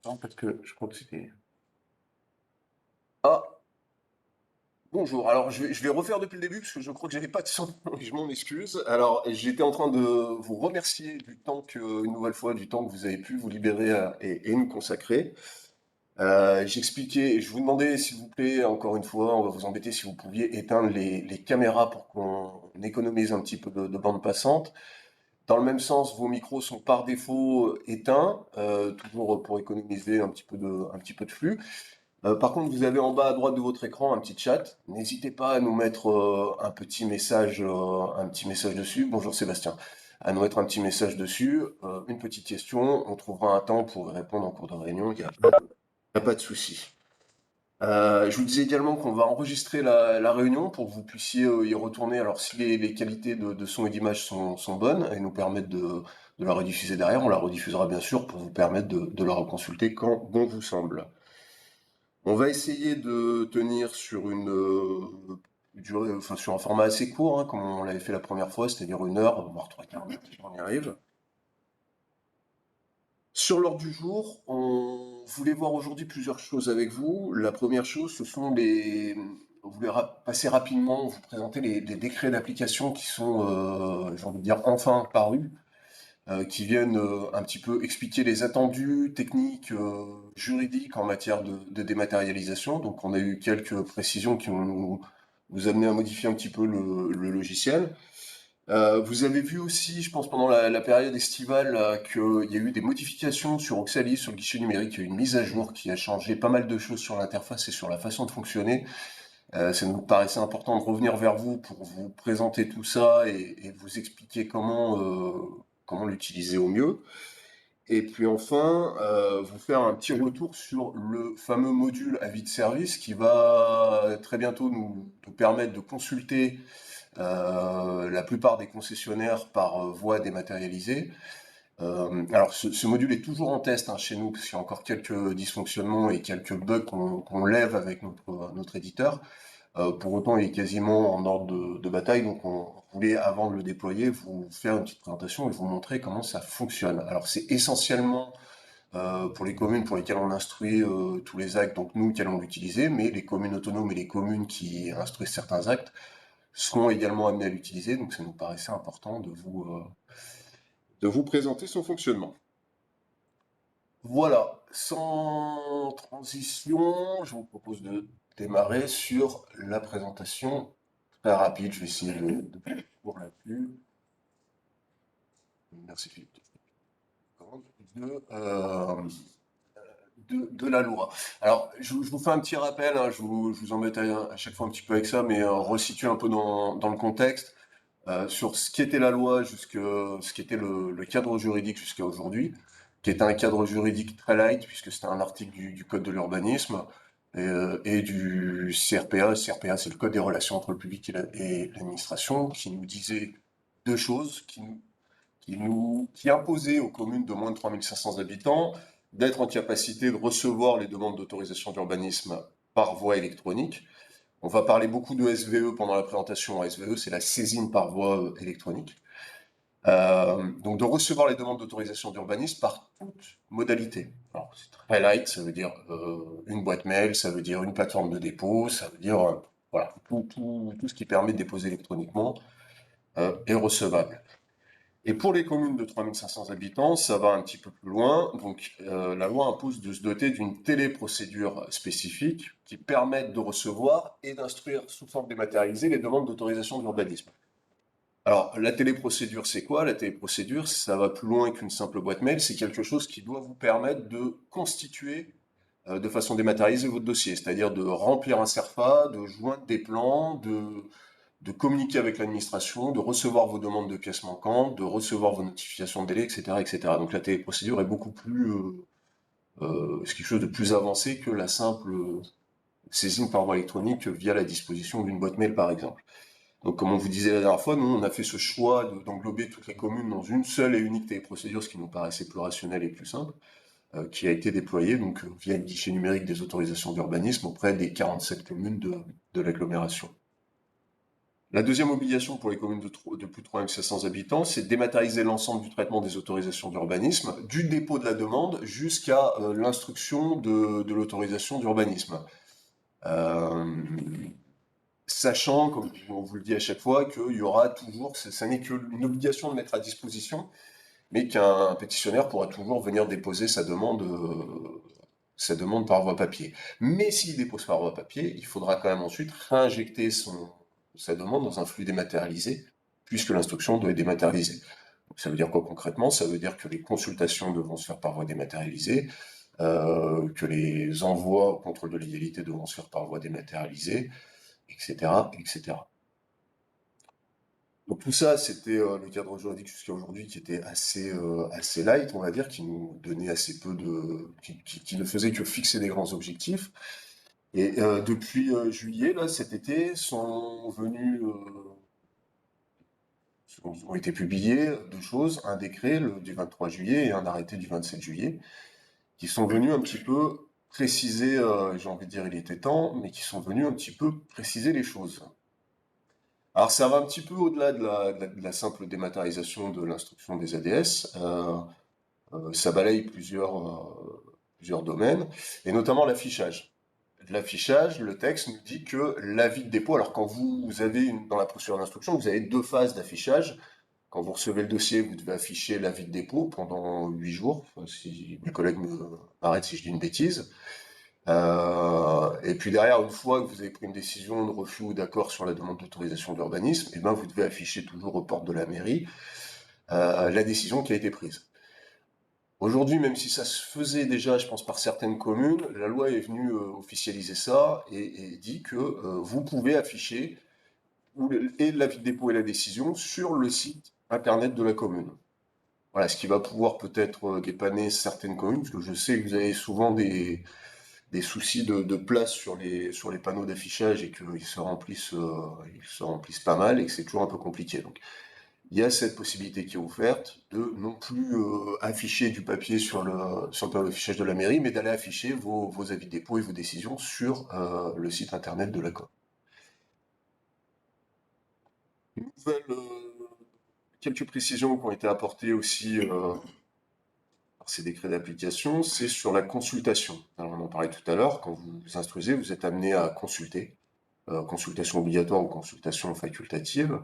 Attends, parce que je crois que c'était. Ah, bonjour. Alors, je vais refaire depuis le début parce que je crois que j'avais pas de son et je m'en excuse. Alors, j'étais en train de vous remercier du temps que, une nouvelle fois, du temps que vous avez pu vous libérer et nous consacrer. J'expliquais, je vous demandais, s'il vous plaît, encore une fois, on va vous embêter si vous pouviez éteindre les caméras pour qu'on économise un petit peu de bande passante. Dans le même sens, vos micros sont par défaut éteints, toujours pour économiser un petit peu de flux. Par contre, vous avez en bas à droite de votre écran un petit chat. N'hésitez pas à nous mettre un petit message dessus. Bonjour Sébastien. À nous mettre un petit message dessus, une petite question. On trouvera un temps pour y répondre en cours de réunion. Il n'y a pas de souci. Je vous disais également qu'on va enregistrer la réunion pour que vous puissiez y retourner. Alors, si les qualités de son et d'image sont bonnes et nous permettent de la rediffuser derrière, on la rediffusera bien sûr pour vous permettre de la reconsulter quand bon vous semble. On va essayer de tenir sur une durée, enfin sur un format assez court, hein, comme on l'avait fait la première fois, c'est-à-dire 1 heure, voire 3 quarts d'heure, si on y arrive. Sur l'ordre du jour, on voulait voir aujourd'hui plusieurs choses avec vous. La première chose, ce sont les... On voulait passer rapidement, vous présenter les décrets d'application qui sont, j'ai envie de dire, enfin parus, qui viennent un petit peu expliquer les attendus techniques, juridiques en matière de dématérialisation. Donc on a eu quelques précisions qui vont nous amener à modifier un petit peu le logiciel. Vous avez vu aussi, je pense, pendant la période estivale, qu'il y a eu des modifications sur Oxalis, sur le guichet numérique. Il y a eu une mise à jour qui a changé pas mal de choses sur l'interface et sur la façon de fonctionner. Ça nous paraissait important de revenir vers vous pour vous présenter tout ça et vous expliquer comment l'utiliser au mieux. Et puis enfin, vous faire un petit retour sur le fameux module avis de service qui va très bientôt nous permettre de consulter la plupart des concessionnaires par voie dématérialisée. Alors ce module est toujours en test hein, chez nous parce qu'il y a encore quelques dysfonctionnements et quelques bugs qu'on lève avec notre éditeur. Pour autant, il est quasiment en ordre de bataille, donc on voulait, avant de le déployer, vous faire une petite présentation et vous montrer comment ça fonctionne. Alors c'est essentiellement pour les communes pour lesquelles on instruit tous les actes, donc nous qui allons l'utiliser, mais les communes autonomes et les communes qui instruisent certains actes seront également amenés à l'utiliser, donc ça nous paraissait important de vous présenter son fonctionnement. Voilà, sans transition, je vous propose de démarrer sur la présentation très rapide. Je vais essayer de pour la pub. Merci Philippe. De, euh, de la loi. Alors, je vous fais un petit rappel, hein, je vous embête à chaque fois un petit peu avec ça, mais resituer un peu dans le contexte sur ce qui était la loi, ce qui était le cadre juridique jusqu'à aujourd'hui, qui était un cadre juridique très light, puisque c'était un article du Code de l'urbanisme et du CRPA. CRPA, c'est le Code des relations entre le public et l'administration, qui nous disait deux choses, qui imposait aux communes de moins de 3500 habitants d'être en capacité de recevoir les demandes d'autorisation d'urbanisme par voie électronique. On va parler beaucoup de SVE pendant la présentation. SVE, c'est la saisine par voie électronique. Donc de recevoir les demandes d'autorisation d'urbanisme par toute modalité. Alors, c'est très light, ça veut dire une boîte mail, ça veut dire une plateforme de dépôt, ça veut dire voilà, tout ce qui permet de déposer électroniquement est recevable. Et pour les communes de 3500 habitants, ça va un petit peu plus loin. Donc, la loi impose de se doter d'une téléprocédure spécifique qui permette de recevoir et d'instruire sous forme dématérialisée les demandes d'autorisation d'urbanisme. Alors, la téléprocédure, c'est quoi? La téléprocédure, ça va plus loin qu'une simple boîte mail. C'est quelque chose qui doit vous permettre de constituer de façon dématérialisée votre dossier, c'est-à-dire de remplir un CERFA, de joindre des plans, de communiquer avec l'administration, de recevoir vos demandes de pièces manquantes, de recevoir vos notifications de délai, etc., etc. Donc la téléprocédure est beaucoup plus, c'est quelque chose de plus avancé que la simple saisine par voie électronique via la disposition d'une boîte mail, par exemple. Donc, comme on vous disait la dernière fois, nous, on a fait ce choix d'englober toutes les communes dans une seule et unique téléprocédure, ce qui nous paraissait plus rationnel et plus simple, qui a été déployé donc via le guichet numérique des autorisations d'urbanisme auprès des 47 communes de l'agglomération. La deuxième obligation pour les communes de plus de 3700 habitants, c'est de dématérialiser l'ensemble du traitement des autorisations d'urbanisme, du dépôt de la demande jusqu'à l'instruction de l'autorisation d'urbanisme. Euh, Sachant, comme on vous le dit à chaque fois, qu'il y aura toujours, ça n'est qu'une obligation de mettre à disposition, mais qu'un pétitionnaire pourra toujours venir déposer sa demande par voie papier. Mais s'il dépose par voie papier, il faudra quand même ensuite réinjecter sa demande dans un flux dématérialisé, puisque l'instruction doit être dématérialisée. Donc, ça veut dire quoi concrètement? Ça veut dire que les consultations devront se faire par voie dématérialisée, que les envois au contrôle de légalité devront se faire par voie dématérialisée, etc., etc. Donc tout ça, c'était le cadre juridique jusqu'à aujourd'hui qui était assez light, on va dire, qui nous donnait assez peu qui ne faisait que fixer des grands objectifs. Et depuis juillet, là, cet été, ont été publiées deux choses, un décret du 23 juillet et un arrêté du 27 juillet, qui sont venus un petit peu préciser, j'ai envie de dire il était temps, mais qui sont venus un petit peu préciser les choses. Alors ça va un petit peu au-delà de la simple dématérialisation de l'instruction des ADS. Ça balaye plusieurs domaines, et notamment l'affichage. L'affichage, le texte nous dit que l'avis de dépôt, alors quand vous avez dans la procédure d'instruction, vous avez deux phases d'affichage. Quand vous recevez le dossier, vous devez afficher l'avis de dépôt pendant 8 jours, enfin, si mes collègues m'arrêtent si je dis une bêtise. Et puis derrière, une fois que vous avez pris une décision de refus ou d'accord sur la demande d'autorisation d'urbanisme, eh ben vous devez afficher toujours aux portes de la mairie la décision qui a été prise. Aujourd'hui, même si ça se faisait déjà, je pense, par certaines communes, la loi est venue officialiser ça et dit que vous pouvez afficher et l'avis de dépôt et la décision sur le site internet de la commune. Voilà, ce qui va pouvoir peut-être dépanner certaines communes, parce que je sais que vous avez souvent des soucis de place sur les panneaux d'affichage et qu'ils se remplissent pas mal et que c'est toujours un peu compliqué. Donc, il y a cette possibilité qui est offerte de non plus afficher du papier sur le panneau d'affichage de la mairie, mais d'aller afficher vos avis de dépôt et vos décisions sur le site internet de la commune. Quelques précisions qui ont été apportées aussi par ces décrets d'application, c'est sur la consultation. Alors on en parlait tout à l'heure, quand vous vous instruisez, vous êtes amené à consulter, consultation obligatoire ou consultation facultative.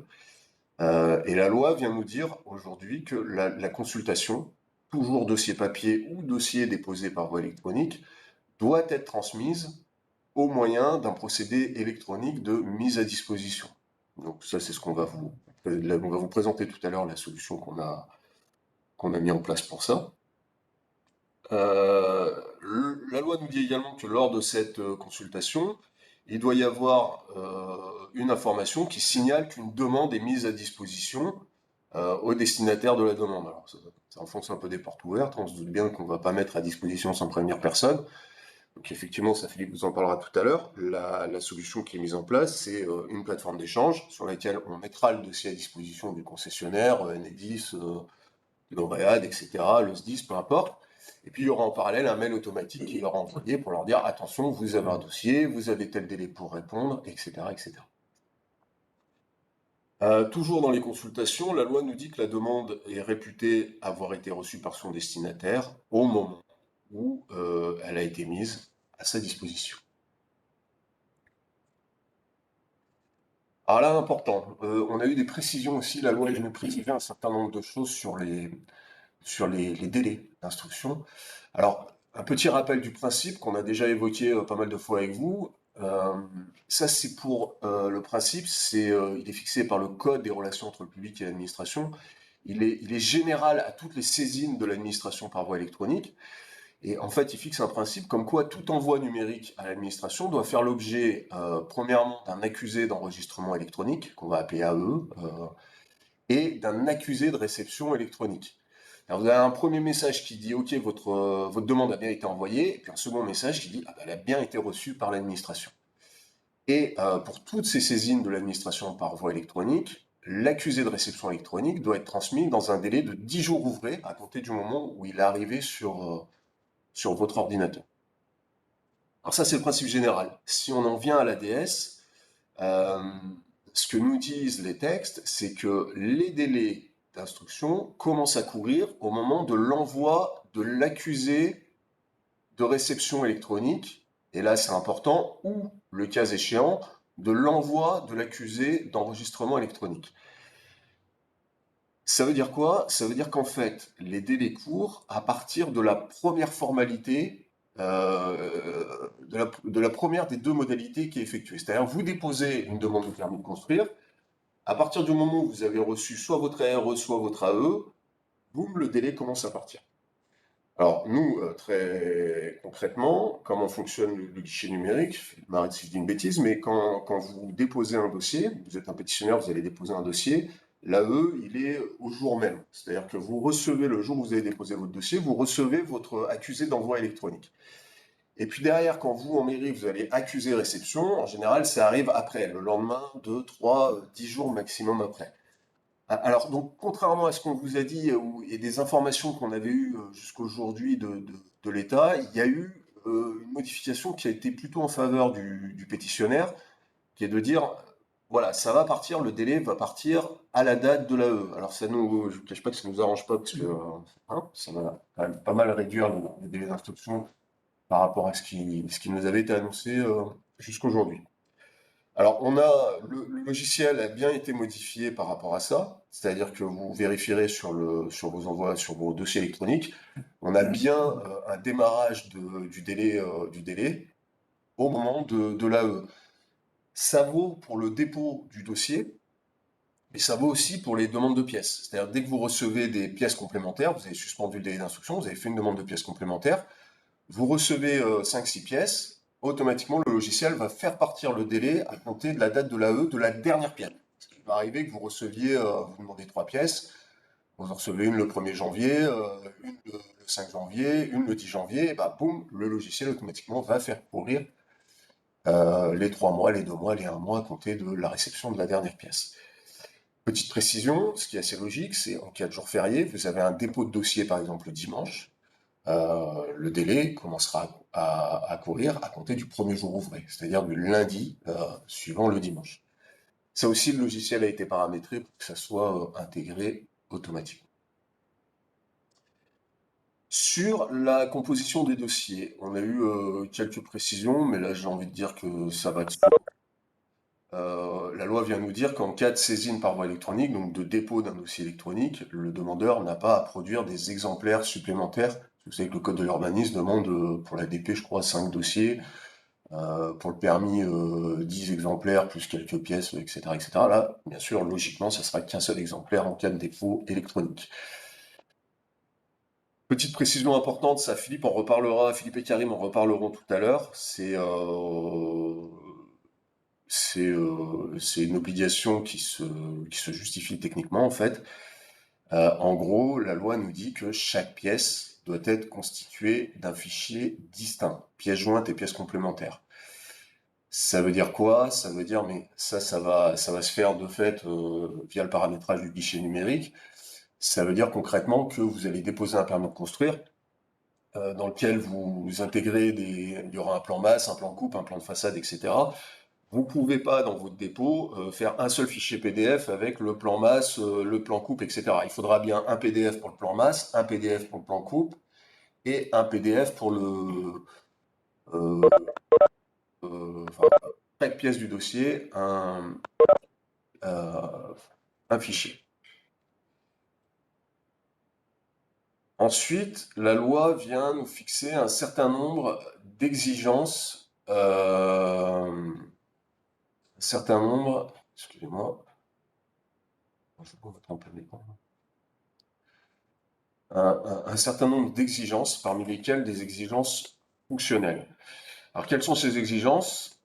Et la loi vient nous dire aujourd'hui que la consultation, toujours dossier papier ou dossier déposé par voie électronique, doit être transmise au moyen d'un procédé électronique de mise à disposition. Donc ça, c'est ce on va vous présenter tout à l'heure la solution qu'on a mis en place pour ça. La loi nous dit également que lors de cette consultation, il doit y avoir une information qui signale qu'une demande est mise à disposition au destinataire de la demande. Alors, ça enfonce un peu des portes ouvertes, on se doute bien qu'on ne va pas mettre à disposition sans prévenir personne. Donc effectivement, ça Philippe vous en parlera tout à l'heure. La solution qui est mise en place, c'est une plateforme d'échange sur laquelle on mettra le dossier à disposition du concessionnaire, Enedis, L'Oréal, etc., le SDIS, peu importe. Et puis il y aura en parallèle un mail automatique qui leur est envoyé pour leur dire attention, vous avez un dossier, vous avez tel délai pour répondre, etc., etc. Toujours dans les consultations, la loi nous dit que la demande est réputée avoir été reçue par son destinataire au moment où elle a été mise à sa disposition. Alors là, important, on a eu des précisions aussi, la loi est venue préciser un certain nombre de choses sur les délais d'instruction. Alors, un petit rappel du principe qu'on a déjà évoqué pas mal de fois avec vous. Euh, Ça, c'est pour le principe, il est fixé par le Code des relations entre le public et l'administration. Il est général à toutes les saisines de l'administration par voie électronique. Et en fait, il fixe un principe comme quoi tout envoi numérique à l'administration doit faire l'objet, premièrement, d'un accusé d'enregistrement électronique, qu'on va appeler AE, et d'un accusé de réception électronique. Alors vous avez un premier message qui dit OK, votre demande a bien été envoyée, et puis un second message qui dit ah, ben, elle a bien été reçue par l'administration. Et pour toutes ces saisines de l'administration par voie électronique, l'accusé de réception électronique doit être transmis dans un délai de 10 jours ouvrés à compter du moment où il est arrivé sur votre ordinateur. Alors ça, c'est le principe général. Si on en vient à l'ADS, euh, ce que nous disent les textes, c'est que les délais d'instruction commencent à courir au moment de l'envoi de l'accusé de réception électronique, et là c'est important, ou, le cas échéant, de l'envoi de l'accusé d'enregistrement électronique. Ça veut dire quoi? Ça veut dire qu'en fait, les délais courent à partir de la première formalité, de la première des deux modalités qui est effectuée. C'est-à-dire, vous déposez une demande de permis de construire, à partir du moment où vous avez reçu soit votre ARE, soit votre AE, boum, le délai commence à partir. Alors, nous, très concrètement, comment fonctionne le guichet numérique? M'arrête si je dis une bêtise, mais quand vous déposez un dossier, vous êtes un pétitionnaire, vous allez déposer un dossier, l'AE, il est au jour même. C'est-à-dire que vous recevez, le jour où vous avez déposé votre dossier, vous recevez votre accusé d'envoi électronique. Et puis derrière, quand vous, en mairie, vous allez accuser réception, en général, ça arrive après, le lendemain, 2, 3, 10 jours maximum après. Alors, donc, contrairement à ce qu'on vous a dit et des informations qu'on avait eues jusqu'aujourd'hui de l'État, il y a eu une modification qui a été plutôt en faveur du pétitionnaire, qui est de dire, voilà, ça va partir, le délai va partir à la date de l'AE. Alors, ça nous, je ne vous cache pas que ça nous arrange pas, parce que ça va quand même pas mal réduire le délai d'instruction par rapport à ce qui nous avait été annoncé jusqu'aujourd'hui. Alors, le logiciel a bien été modifié par rapport à ça, c'est-à-dire que vous vérifierez sur vos envois, sur vos dossiers électroniques, on a bien un démarrage du délai au moment de l'AE. Ça vaut pour le dépôt du dossier, mais ça vaut aussi pour les demandes de pièces. C'est-à-dire, dès que vous recevez des pièces complémentaires, vous avez suspendu le délai d'instruction, vous avez fait une demande de pièces complémentaires, vous recevez 5-6 pièces, automatiquement le logiciel va faire partir le délai à compter de la date de l'AE de la dernière pièce. Il va arriver que vous receviez, vous demandez 3 pièces, vous en recevez une le 1er janvier, une le 5 janvier, une le 10 janvier, et bah boum, le logiciel automatiquement va faire courir les 3 mois, les 2 mois, les 1 mois à compter de la réception de la dernière pièce. Petite précision, ce qui est assez logique, c'est en cas de jour férié, vous avez un dépôt de dossier par exemple le dimanche, le délai commencera à courir à compter du premier jour ouvré, c'est-à-dire du lundi suivant le dimanche. Ça aussi, le logiciel a été paramétré pour que ça soit intégré automatiquement. Sur la composition des dossiers, on a eu quelques précisions, mais là j'ai envie de dire que ça va de soi. La loi vient nous dire qu'en cas de saisine par voie électronique, donc de dépôt d'un dossier électronique, le demandeur n'a pas à produire des exemplaires supplémentaires. Vous savez que le Code de l'urbanisme demande pour la DP, je crois, 5 dossiers, pour le permis 10 exemplaires plus quelques pièces, etc., etc. Là, bien sûr, logiquement, ça sera qu'un seul exemplaire en cas de dépôt électronique. Petite précision importante, ça Philippe en reparlera, Philippe et Karim en reparleront tout à l'heure, c'est une obligation qui se justifie techniquement en fait. En gros, la loi nous dit que chaque pièce doit être constituée d'un fichier distinct, pièce jointe et pièce complémentaire. Ça veut dire quoi? Ça veut dire, mais ça va se faire de fait via le paramétrage du guichet numérique. Ça veut dire concrètement que vous allez déposer un permis de construire. dans lequel vous intégrez il y aura un plan masse, un plan coupe, un plan de façade, etc. Vous ne pouvez pas, dans votre dépôt, faire un seul fichier PDF avec le plan masse, le plan coupe, etc. Il faudra bien un PDF pour le plan masse, un PDF pour le plan coupe et un PDF pour euh, enfin, chaque pièce du dossier, euh, un fichier. Ensuite, la loi vient nous fixer un certain nombre d'exigences, excusez-moi, un certain nombre d'exigences, parmi lesquelles des exigences fonctionnelles. Alors, quelles sont ces exigences?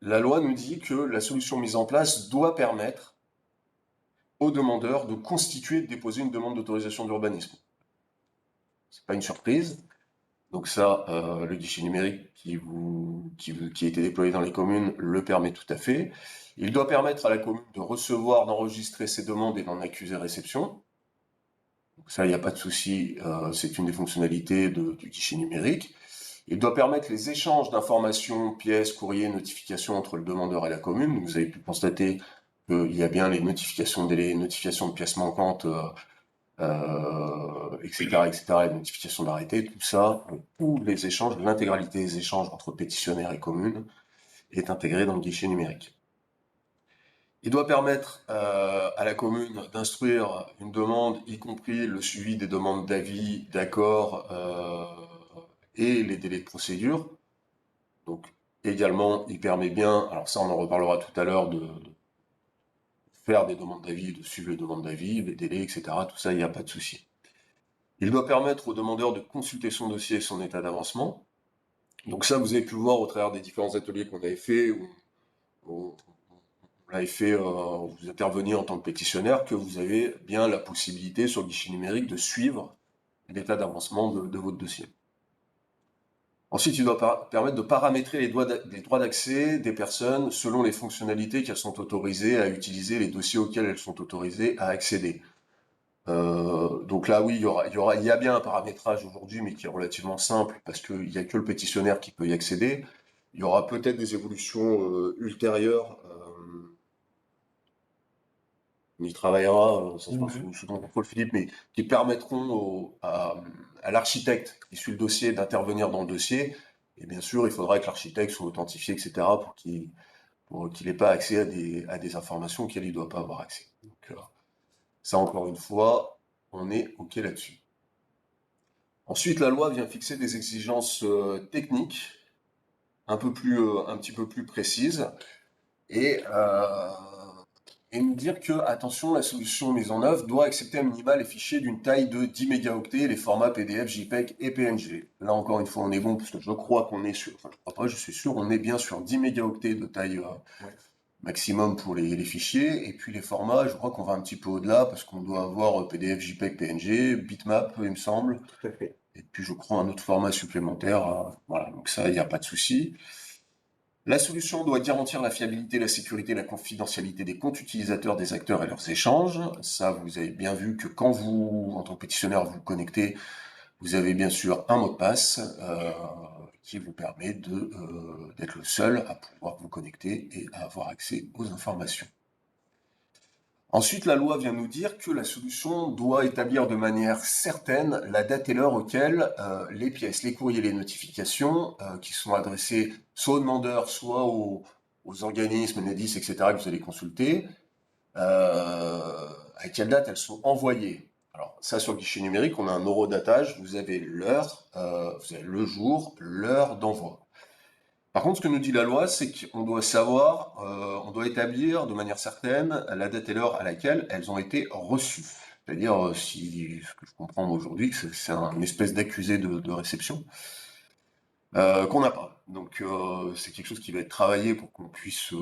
La loi nous dit que la solution mise en place doit permettre aux demandeurs de constituer et de déposer une demande d'autorisation d'urbanisme. C'est pas une surprise. Donc ça, le guichet numérique qui a été déployé dans les communes le permet tout à fait. Il doit permettre à la commune de recevoir, d'enregistrer ses demandes et d'en accuser réception. Donc ça, il n'y a pas de souci, c'est une des fonctionnalités du guichet numérique. Il doit permettre les échanges d'informations, pièces, courriers, notifications entre le demandeur et la commune. Vous avez pu constater qu'il y a bien les notifications de délais, notifications de pièces manquantes, etc., les notifications d'arrêté, tout ça, tous les échanges, l'intégralité des échanges entre pétitionnaires et communes est intégrée dans le guichet numérique. Il doit permettre à la commune d'instruire une demande, y compris le suivi des demandes d'avis, d'accord et les délais de procédure. Donc également, il permet bien, alors ça on en reparlera tout à l'heure, de faire des demandes d'avis, de suivre les demandes d'avis, les délais, etc. Tout ça, il n'y a pas de souci. Il doit permettre au demandeur de consulter son dossier et son état d'avancement. Donc ça, vous avez pu le voir au travers des différents ateliers qu'on avait fait, où on l'avait fait vous intervenir en tant que pétitionnaire, que vous avez bien la possibilité sur le guichet numérique de suivre l'état d'avancement de votre dossier. Ensuite, il doit permettre de paramétrer les droits d'accès des personnes selon les fonctionnalités qu'elles sont autorisées à utiliser, les dossiers auxquels elles sont autorisées à accéder. Donc là, oui, il y a bien un paramétrage aujourd'hui, mais qui est relativement simple, parce qu'il n'y a que le pétitionnaire qui peut y accéder. Il y aura peut-être des évolutions ultérieures, on y travaillera, ça se passe sous ton contrôle, Philippe, mais qui permettront à l'architecte qui suit le dossier d'intervenir dans le dossier. Et bien sûr, il faudra que l'architecte soit authentifié, etc., pour qu'il n'ait pas accès à des informations auxquelles il ne doit pas avoir accès. Donc, ça, encore une fois, on est OK là-dessus. Ensuite, la loi vient fixer des exigences techniques un petit peu plus précises et, euh, et nous dire que, attention, la solution mise en œuvre doit accepter un minima les fichiers d'une taille de 10 mégaoctets, les formats PDF, JPEG et PNG. Là, encore une fois, on est bon, parce que je crois qu'on est sur, enfin, je crois pas, je suis sûr, on est bien sur 10 mégaoctets de taille maximum pour les fichiers, et puis les formats, je crois qu'on va un petit peu au-delà, parce qu'on doit avoir PDF, JPEG, PNG, bitmap, il me semble. Tout à fait. Et puis je crois un autre format supplémentaire. Voilà, donc ça, il n'y a pas de souci. La solution doit garantir la fiabilité, la sécurité, la confidentialité des comptes utilisateurs des acteurs et leurs échanges. Ça, vous avez bien vu que quand vous, en tant que pétitionnaire, vous connectez, vous avez bien sûr un mot de passe qui vous permet d'être le seul à pouvoir vous connecter et à avoir accès aux informations. Ensuite, la loi vient nous dire que la solution doit établir de manière certaine la date et l'heure auxquelles les pièces, les courriers, les notifications qui sont adressées soit aux demandeurs, soit aux organismes, NEDIS, etc., que vous allez consulter, à quelle date elles sont envoyées. Alors ça, sur le guichet numérique, on a un horodatage, vous avez l'heure, vous avez le jour, l'heure d'envoi. Par contre, ce que nous dit la loi, c'est qu'on doit savoir, on doit établir de manière certaine la date et l'heure à laquelle elles ont été reçues. C'est-à-dire, si ce que je comprends aujourd'hui, que c'est un espèce d'accusé de réception qu'on n'a pas. Donc, c'est quelque chose qui va être travaillé pour qu'on puisse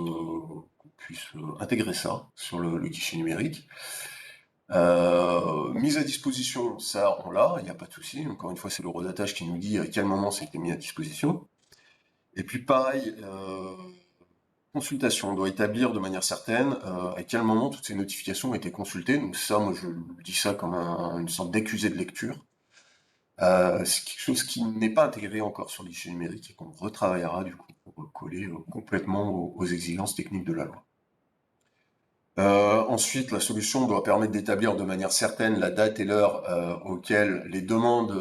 intégrer ça sur le guichet numérique. Mise à disposition, ça, on l'a, il n'y a pas de souci. Encore une fois, c'est le redatage qui nous dit à quel moment ça a été mis à disposition. Et puis pareil, consultation, on doit établir de manière certaine à quel moment toutes ces notifications ont été consultées. Donc ça, moi je dis ça comme une sorte d'accusé de lecture. C'est quelque chose qui n'est pas intégré encore sur le guichet numérique et qu'on retravaillera du coup pour coller complètement aux exigences techniques de la loi. Ensuite, la solution doit permettre d'établir de manière certaine la date et l'heure auxquelles les demandes,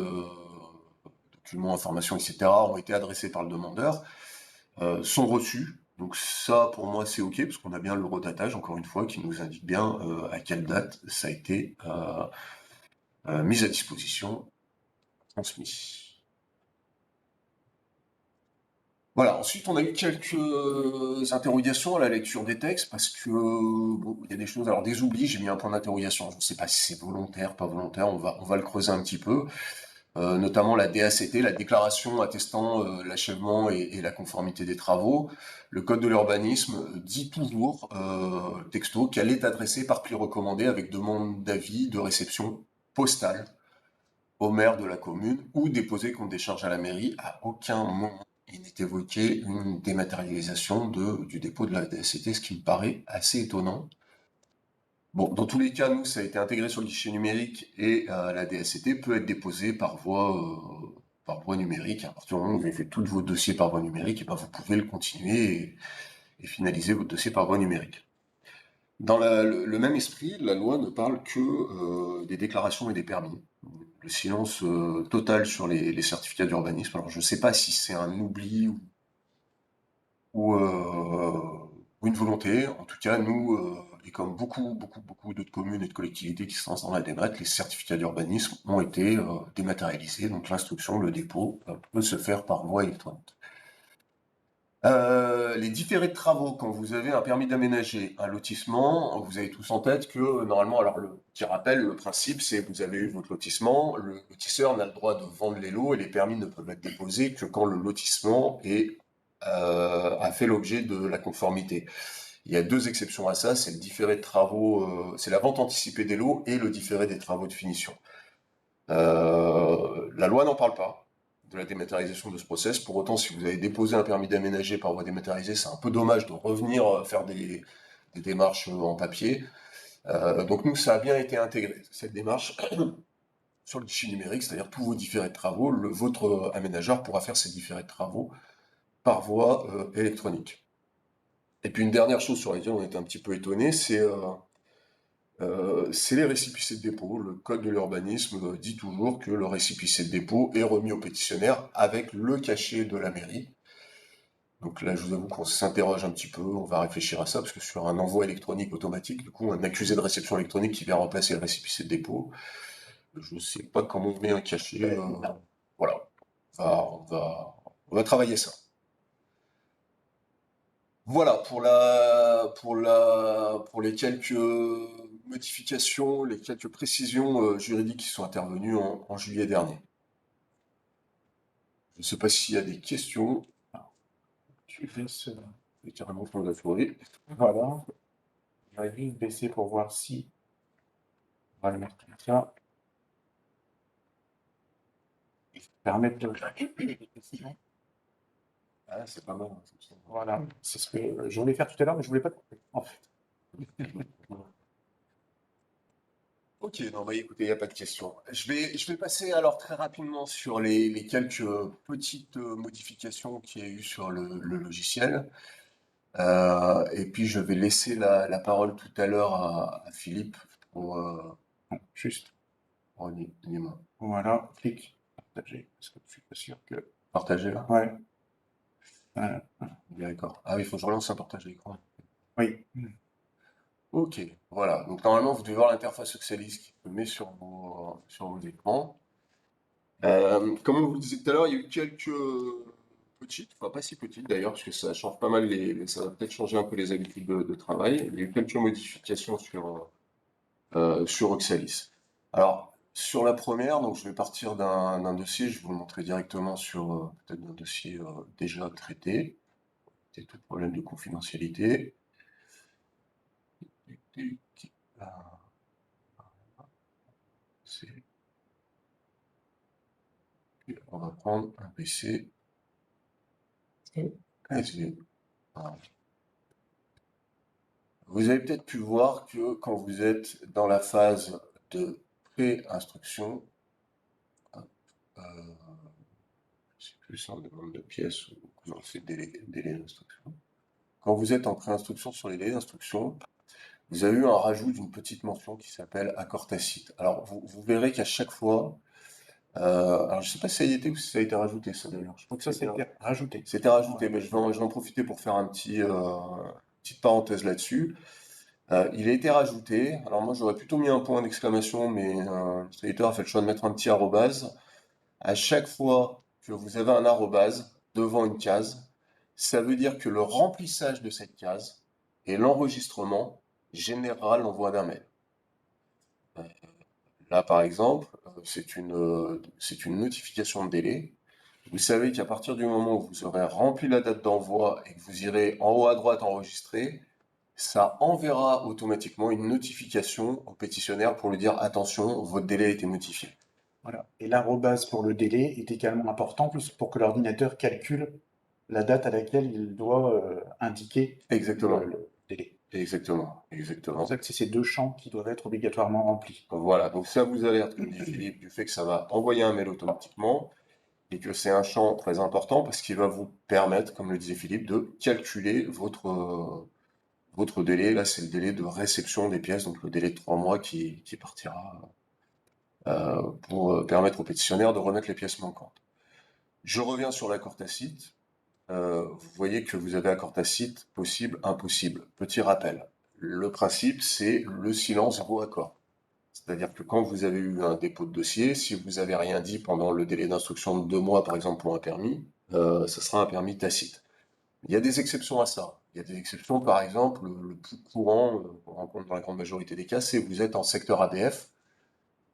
documents, informations, etc., ont été adressées par le demandeur, sont reçues. Donc ça, pour moi, c'est OK, parce qu'on a bien l'eurodatage, encore une fois, qui nous indique bien à quelle date ça a été mis à disposition, transmis. Voilà, ensuite on a eu quelques interrogations à la lecture des textes parce que bon, il y a des choses, alors des oublis, j'ai mis un point d'interrogation. Je ne sais pas si c'est volontaire, pas volontaire, on va le creuser un petit peu. Notamment la DACT, la déclaration attestant l'achèvement et la conformité des travaux. Le code de l'urbanisme dit toujours, texto, qu'elle est adressée par pli recommandé avec demande d'avis de réception postale au maire de la commune ou déposée contre des charges à la mairie. À aucun moment il n'est évoqué une dématérialisation du dépôt de la DACT, ce qui me paraît assez étonnant. Bon, dans tous les cas, nous, ça a été intégré sur le guichet numérique et la DACT peut être déposée par voie numérique. À partir du moment où vous avez fait tous vos dossiers par voie numérique, et ben vous pouvez le continuer et finaliser votre dossier par voie numérique. Dans le même esprit, la loi ne parle que des déclarations et des permis. Le silence total sur les certificats d'urbanisme. Alors je ne sais pas si c'est un oubli ou une volonté. En tout cas, nous, et comme beaucoup d'autres communes et de collectivités qui se lancent dans la démat, les certificats d'urbanisme ont été dématérialisés. Donc l'instruction, le dépôt peut se faire par voie électronique. Les différés de travaux, quand vous avez un permis d'aménager un lotissement, vous avez tous en tête que normalement, alors le petit rappel, le principe, c'est que vous avez eu votre lotissement, le lotisseur n'a le droit de vendre les lots et les permis ne peuvent être déposés que quand le lotissement a fait l'objet de la conformité. Il y a deux exceptions à ça, c'est le différé de travaux, c'est la vente anticipée des lots et le différé des travaux de finition. La loi n'en parle pas de la dématérialisation de ce process. Pour autant, si vous avez déposé un permis d'aménager par voie dématérialisée, c'est un peu dommage de revenir faire des démarches en papier. Donc nous, ça a bien été intégré, cette démarche, sur le guichet numérique, c'est-à-dire tous vos différés de travaux, votre aménageur pourra faire ses différés de travaux par voie électronique. Et puis une dernière chose sur laquelle on était un petit peu étonné, c'est les récipicés de dépôt. Le code de l'urbanisme dit toujours que le récipicé de dépôt est remis au pétitionnaire avec le cachet de la mairie. Donc là, je vous avoue qu'on s'interroge un petit peu, on va réfléchir à ça, parce que sur un envoi électronique automatique, du coup, un accusé de réception électronique qui vient remplacer le récipicé de dépôt, je ne sais pas comment on met un cachet. Voilà, on va travailler ça. Voilà pour les quelques modifications, les quelques précisions juridiques qui sont intervenues en juillet dernier. Je ne sais pas s'il y a des questions. Tu laisses. Je vais carrément prendre la souris. Voilà. Je vais juste baisser pour voir si. On va le mettre comme ça. Permettre de. Ah, c'est pas mal. Voilà. C'est ce que je voulais faire tout à l'heure, mais je voulais pas couper, en fait. Ok, non, bah écoutez, il n'y a pas de question. Je vais passer alors très rapidement sur les quelques petites modifications qu'il y a eu sur le logiciel. Et puis je vais laisser la parole tout à l'heure à Philippe pour, Juste. pour dis-moi. Voilà. Clic. Partager. Parce que je suis pas sûr que. Partager là? Ouais. Voilà. D'accord. Ah oui, il faut que je relance un partage d'écran. Oui. Ok, voilà. Donc normalement, vous devez voir l'interface Oxalis qui se met sur vos écrans. Comme on vous le disait tout à l'heure, il y a eu quelques petites, enfin pas si petites d'ailleurs, parce que ça change pas mal ça va peut-être changer un peu les habitudes de travail. Il y a eu quelques modifications sur Oxalis. Alors, sur la première, donc je vais partir d'un dossier, je vais vous le montrer directement sur peut-être un dossier déjà traité. C'est tout problème de confidentialité. Ah, on va prendre un PC. Ah. Vous avez peut-être pu voir que quand vous êtes dans la phase de pré-instruction, c'est plus un demande de pièces ou non, c'est délai d'instruction. Quand vous êtes en pré-instruction sur les délais d'instruction, vous avez eu un rajout d'une petite mention qui s'appelle accord tacite. Alors, vous verrez qu'à chaque fois, alors je sais pas si ça y était ou si ça a été rajouté, ça d'ailleurs. Je crois que Ça, c'était rajouté. c'était rajouté, Ouais. mais je vais en profiter pour faire petite parenthèse là-dessus. Il a été rajouté. Alors moi, j'aurais plutôt mis un point d'exclamation, mais l'éditeur a fait le choix de mettre un petit arrobase. À chaque fois que vous avez un arrobase devant une case, ça veut dire que le remplissage de cette case et l'enregistrement générera l'envoi d'un mail. Là, par exemple, c'est une notification de délai. Vous savez qu'à partir du moment où vous aurez rempli la date d'envoi et que vous irez en haut à droite enregistrer, ça enverra automatiquement une notification au pétitionnaire pour lui dire attention, votre délai a été modifié. Voilà. Et l'arrobase pour le délai est également important pour que l'ordinateur calcule la date à laquelle il doit indiquer Exactement, le délai. exactement, C'est pour exactement. ça que c'est ces deux champs qui doivent être obligatoirement remplis. Voilà, donc ça vous alerte, comme dit Philippe, du fait que ça va envoyer un mail automatiquement et que c'est un champ très important parce qu'il va vous permettre, comme le disait Philippe, de calculer votre délai. Là, c'est le délai de réception des pièces, donc le délai de 3 mois qui partira pour permettre au pétitionnaire de remettre les pièces manquantes. Je reviens sur l'accord tacite. Vous voyez que vous avez accord tacite, possible, impossible. Petit rappel. Le principe, c'est le silence vaut accord. C'est-à-dire que quand vous avez eu un dépôt de dossier, si vous n'avez rien dit pendant le délai d'instruction de 2 mois, par exemple, pour un permis, ça sera un permis tacite. Il y a des exceptions à ça. Il y a des exceptions, par exemple, le plus courant, qu'on rencontre dans la grande majorité des cas, c'est vous êtes en secteur ABF.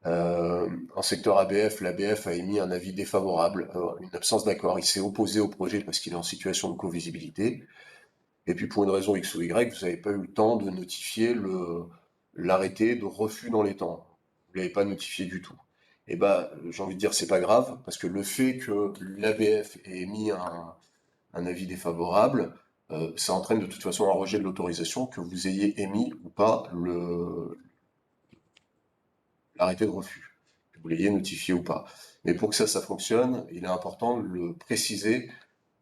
En secteur ABF, l'ABF a émis un avis défavorable, une absence d'accord. Il s'est opposé au projet parce qu'il est en situation de co-visibilité. Et puis pour une raison X ou Y, vous n'avez pas eu le temps de notifier l'arrêté de refus dans les temps. Vous ne l'avez pas notifié du tout. Et ben, j'ai envie de dire, c'est pas grave, parce que le fait que l'ABF ait émis un avis défavorable, ça entraîne de toute façon un rejet de l'autorisation, que vous ayez émis ou pas l'arrêté de refus, que vous l'ayez notifié ou pas. Mais pour que ça fonctionne, il est important de le préciser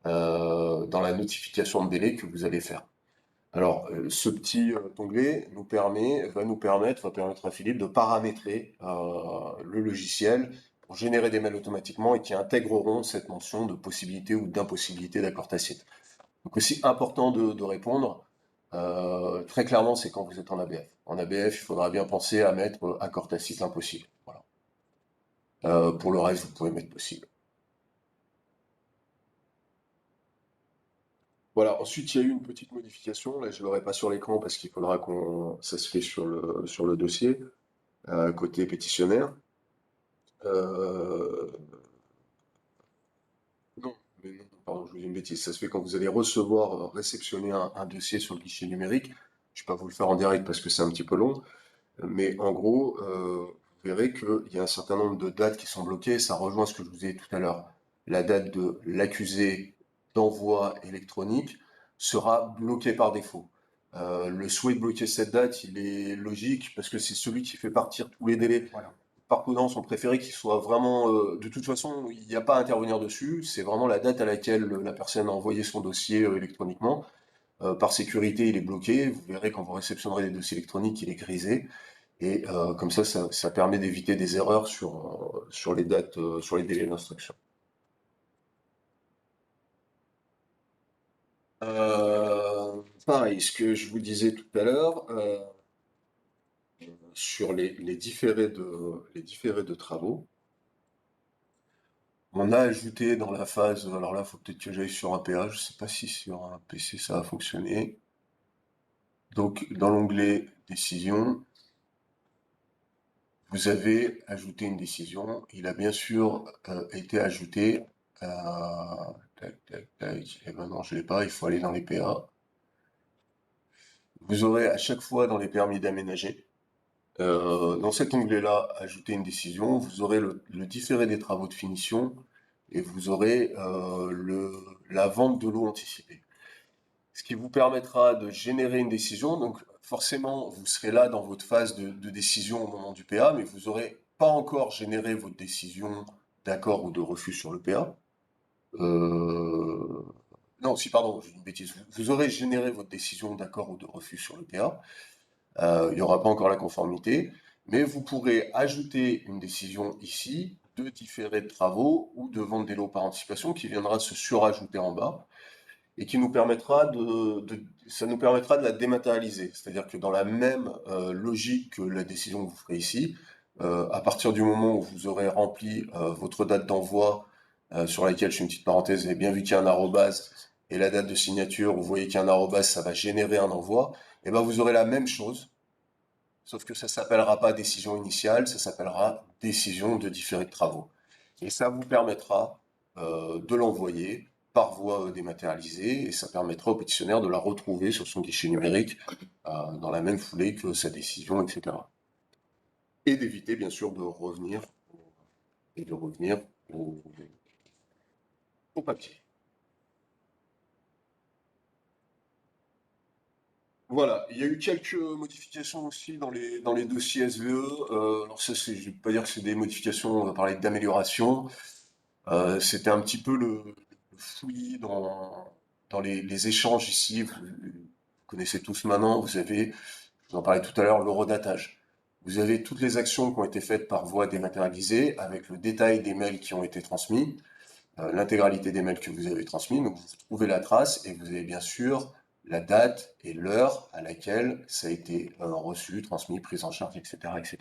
dans la notification de délai que vous allez faire. Alors, ce petit onglet va permettre à Philippe de paramétrer le logiciel pour générer des mails automatiquement et qui intégreront cette mention de possibilité ou d'impossibilité d'accord tacite. Donc aussi important de répondre, très clairement, c'est quand vous êtes en ABF. En ABF, il faudra bien penser à mettre accord tacite impossible. Voilà. Pour le reste, vous pouvez mettre possible. Voilà, ensuite il y a eu une petite modification, là je ne l'aurai pas sur l'écran parce qu'il faudra ça se fait sur le dossier, côté pétitionnaire. Euh, non, mais non, pardon, je vous dis une bêtise, ça se fait quand vous allez recevoir, réceptionner un dossier sur le guichet numérique. Je ne vais pas vous le faire en direct parce que c'est un petit peu long, mais en gros, vous verrez qu'il y a un certain nombre de dates qui sont bloquées, ça rejoint ce que je vous ai dit tout à l'heure. La date de l'accusé d'envoi électronique sera bloquée par défaut. Le souhait de bloquer cette date, il est logique parce que c'est celui qui fait partir tous les délais. Voilà. Par prudence, on préférait qu'il soit vraiment. De toute façon, il n'y a pas à intervenir dessus. C'est vraiment la date à laquelle la personne a envoyé son dossier électroniquement. Par sécurité, il est bloqué. Vous verrez quand vous réceptionnerez des dossiers électroniques, il est grisé. Et comme ça permet d'éviter des erreurs sur les dates, sur les délais d'instruction. Pareil, ce que je vous disais tout à l'heure, sur les différés de travaux, on a ajouté dans la phase, alors là, il faut peut-être que j'aille sur un PA, je ne sais pas si sur un PC ça a fonctionné. Donc, dans l'onglet décision, vous avez ajouté une décision. Il a bien sûr été ajouté. Tac, tac, tac. Et maintenant, je ne l'ai pas, il faut aller dans les PA. Vous aurez à chaque fois dans les permis d'aménager, dans cet onglet-là, ajouter une décision, vous aurez le différé des travaux de finition et vous aurez la vente de l'eau anticipée. Ce qui vous permettra de générer une décision. Donc forcément, vous serez là dans votre phase de décision au moment du PA, mais vous n'aurez pas encore généré votre décision d'accord ou de refus sur le PA. Euh, Non, si, pardon, j'ai une bêtise. Vous aurez généré votre décision d'accord ou de refus sur le PA. Il n'y aura pas encore la conformité, mais vous pourrez ajouter une décision ici de différé de travaux ou de vente des lots par anticipation qui viendra se surajouter en bas et qui nous permettra ça nous permettra de la dématérialiser. C'est-à-dire que dans la même logique que la décision que vous ferez ici, à partir du moment où vous aurez rempli votre date d'envoi, sur laquelle je fais une petite parenthèse, vous avez bien vu qu'il y a un arrobase, et la date de signature, vous voyez qu'il y a un arrobase, ça va générer un envoi, et ben vous aurez la même chose, sauf que ça s'appellera pas décision initiale, ça s'appellera décision de différé de travaux. Et ça vous permettra de l'envoyer par voie dématérialisée et ça permettra au pétitionnaire de la retrouver sur son guichet numérique dans la même foulée que sa décision, etc. Et d'éviter bien sûr de revenir et de revenir au papier. Voilà, il y a eu quelques modifications aussi dans les dossiers SVE. Alors ça, je ne vais pas dire que c'est des modifications, on va parler d'amélioration. C'était un petit peu le fouillis dans les échanges ici. Vous connaissez tous maintenant, vous avez, je vous en parlais tout à l'heure, l'horodatage. Vous avez toutes les actions qui ont été faites par voie dématérialisée, avec le détail des mails qui ont été transmis, l'intégralité des mails que vous avez transmis. Donc vous trouvez la trace et vous avez bien sûr la date et l'heure à laquelle ça a été reçu, transmis, pris en charge, etc., etc.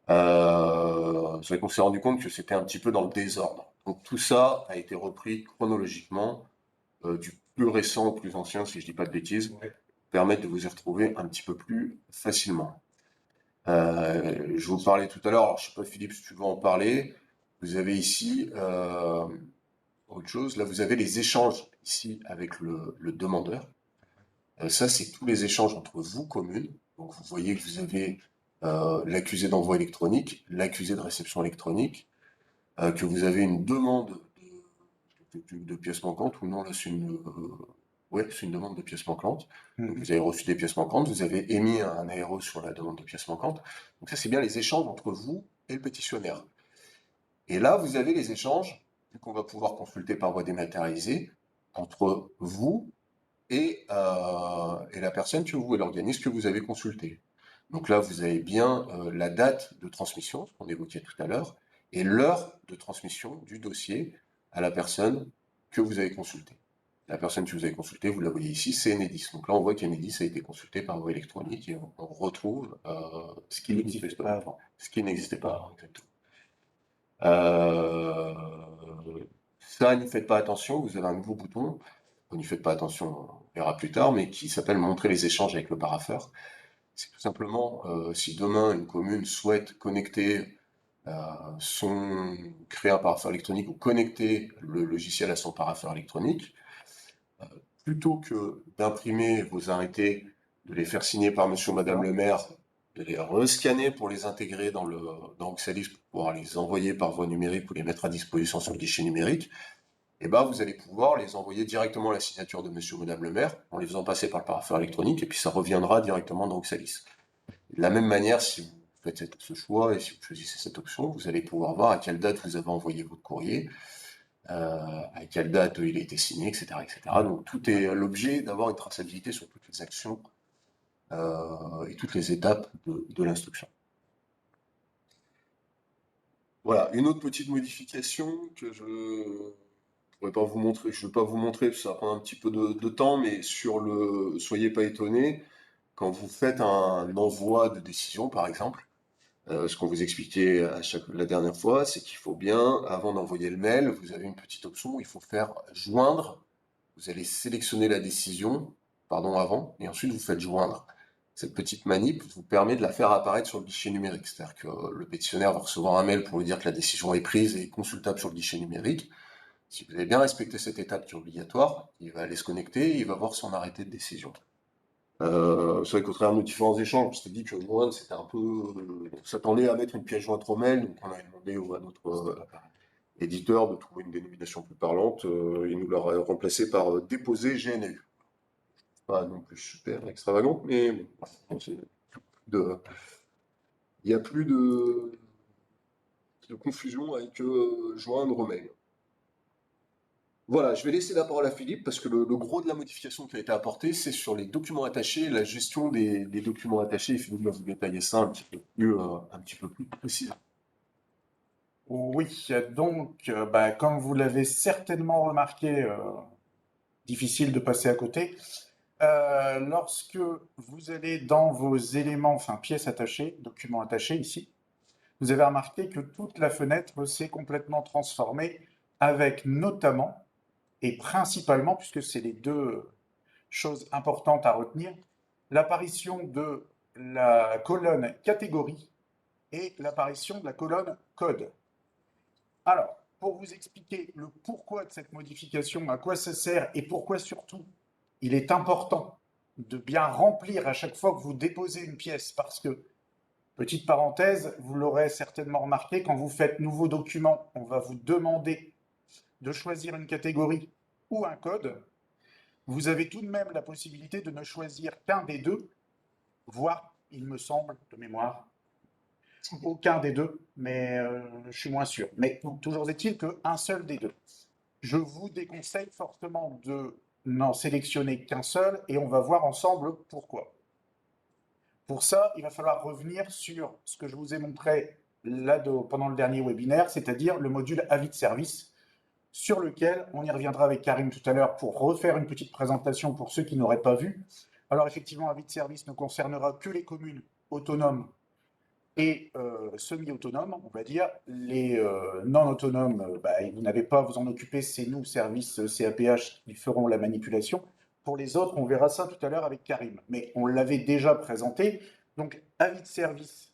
C'est vrai qu'on s'est rendu compte que c'était un petit peu dans le désordre. Donc tout ça a été repris chronologiquement, du plus récent au plus ancien, si je dis pas de bêtises, pour permettre de vous y retrouver un petit peu plus facilement. Je vous parlais tout à l'heure, alors je sais pas Philippe si tu veux en parler, vous avez ici autre chose, là vous avez les échanges ici avec le demandeur. Ça, c'est tous les échanges entre vous, communes. Donc, vous voyez que vous avez l'accusé d'envoi électronique, l'accusé de réception électronique, que vous avez une demande de pièces manquantes, ou non, là, ouais, c'est une demande de pièces manquantes. Donc, vous avez reçu des pièces manquantes, vous avez émis un ARE sur la demande de pièces manquantes. Donc, ça, c'est bien les échanges entre vous et le pétitionnaire. Et là, vous avez les échanges, qu'on va pouvoir consulter par voie dématérialisée, entre vous et la personne que vous, et l'organisme que vous avez consulté. Donc là, vous avez bien la date de transmission, ce qu'on évoquait tout à l'heure, et l'heure de transmission du dossier à la personne que vous avez consultée. La personne que vous avez consultée, vous la voyez ici, c'est Enedis. Donc là, on voit qu'Enedis a été consulté par voie électronique et on retrouve ce qui n'existait pas avant. Ce qui n'existait pas avant, exactement. Euh, Ça, n'y faites pas attention, vous avez un nouveau bouton, vous n'y faites pas attention, on verra plus tard, mais qui s'appelle montrer les échanges avec le parapheur. C'est tout simplement, si demain une commune souhaite connecter créer un parapheur électronique ou connecter le logiciel à son parapheur électronique, plutôt que d'imprimer vos arrêtés, de les faire signer par monsieur ou madame le maire, de les rescanner pour les intégrer dans Oxalis pour pouvoir les envoyer par voie numérique ou les mettre à disposition sur le guichet numérique, et ben vous allez pouvoir les envoyer directement à la signature de monsieur ou madame le maire en les faisant passer par le parapheur électronique et puis ça reviendra directement dans Oxalis. De la même manière, si vous faites ce choix et si vous choisissez cette option, vous allez pouvoir voir à quelle date vous avez envoyé votre courrier, à quelle date il a été signé, etc., etc. Donc tout est l'objet d'avoir une traçabilité sur toutes les actions et toutes les étapes de l'instruction. Voilà, une autre petite modification que je ne pourrais pas vous montrer, je ne vais pas vous montrer parce que ça prend un petit peu de temps, mais soyez pas étonnés, quand vous faites un envoi de décision, par exemple, ce qu'on vous expliquait la dernière fois, c'est qu'il faut bien, avant d'envoyer le mail, vous avez une petite option où il faut faire joindre. Vous allez sélectionner la décision, pardon, avant, et ensuite vous faites joindre. Cette petite manip vous permet de la faire apparaître sur le guichet numérique. C'est-à-dire que le pétitionnaire va recevoir un mail pour lui dire que la décision est prise et consultable sur le guichet numérique. Si vous avez bien respecté cette étape qui est obligatoire, il va aller se connecter et il va voir son arrêté de décision. C'est vrai qu'au travers de nos différents échanges, on s'était dit que joindre, c'était un peu. On s'attendait à mettre une pièce jointe au mail, donc on avait demandé à notre éditeur de trouver une dénomination plus parlante. Il nous l'a remplacé par déposer GNU. Pas non plus super extravagant, mais bon, il n'y a plus de. de confusion avec joindre mail. Voilà, je vais laisser la parole à Philippe parce que le gros de la modification qui a été apportée, c'est sur les documents attachés, la gestion des documents attachés. Et Philippe va vous détailler ça un petit peu plus précisément. Oui, donc, comme vous l'avez certainement remarqué, difficile de passer à côté. Lorsque vous allez dans vos éléments, enfin pièces attachées, documents attachés ici, vous avez remarqué que toute la fenêtre s'est complètement transformée avec notamment et principalement, puisque c'est les deux choses importantes à retenir, l'apparition de la colonne catégorie et l'apparition de la colonne code. Alors, pour vous expliquer le pourquoi de cette modification, à quoi ça sert et pourquoi surtout il est important de bien remplir à chaque fois que vous déposez une pièce, parce que, petite parenthèse, vous l'aurez certainement remarqué, quand vous faites nouveau document, on va vous demander de choisir une catégorie ou un code. Vous avez tout de même la possibilité de ne choisir qu'un des deux, voire, il me semble, de mémoire, aucun des deux, mais je suis moins sûr. Mais toujours est-il qu'un seul des deux. Je vous déconseille fortement de n'en sélectionner qu'un seul et on va voir ensemble pourquoi. Pour ça, il va falloir revenir sur ce que je vous ai montré pendant le dernier webinaire, c'est-à-dire le module avis de service, sur lequel on y reviendra avec Karim tout à l'heure pour refaire une petite présentation pour ceux qui n'auraient pas vu. Alors effectivement, avis de service ne concernera que les communes autonomes et semi-autonomes, on va dire. Les non autonomes, vous n'avez pas à vous en occuper, c'est nous, service CAPH, qui feront la manipulation. Pour les autres, on verra ça tout à l'heure avec Karim, mais on l'avait déjà présenté. Donc, avis de service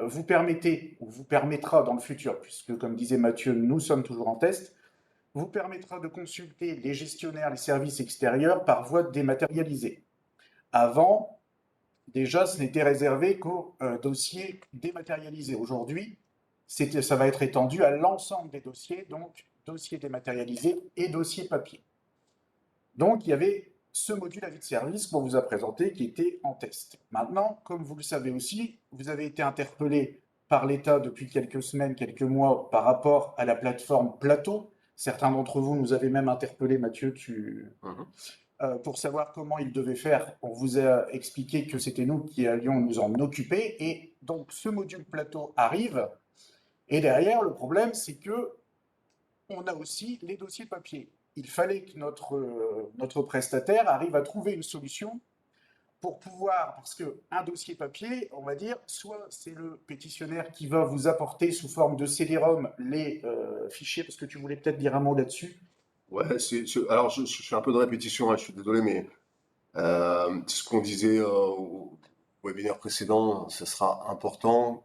vous permettez, ou vous permettra dans le futur, puisque comme disait Mathieu, nous sommes toujours en test, vous permettra de consulter les gestionnaires, les services extérieurs par voie dématérialisée. Avant, déjà, ce n'était réservé qu'aux dossiers dématérialisés. Aujourd'hui, ça va être étendu à l'ensemble des dossiers, donc dossiers dématérialisés et dossiers papier. Donc, il y avait ce module avis de service qu'on vous a présenté qui était en test. Maintenant, comme vous le savez aussi, vous avez été interpellé par l'État depuis quelques semaines, quelques mois par rapport à la plateforme Plateau. Certains d'entre vous nous avaient même interpellé, Mathieu, pour savoir comment il devait faire. On vous a expliqué que c'était nous qui allions nous en occuper. Et donc, ce module Plateau arrive. Et derrière, le problème, c'est que on a aussi les dossiers papier. Il fallait que notre prestataire arrive à trouver une solution pour pouvoir, parce qu'un dossier papier, on va dire, soit c'est le pétitionnaire qui va vous apporter sous forme de CD-ROM les fichiers, parce que tu voulais peut-être dire un mot là-dessus. Ouais, alors je fais un peu de répétition, hein, je suis désolé, mais ce qu'on disait au webinaire précédent, ça sera important.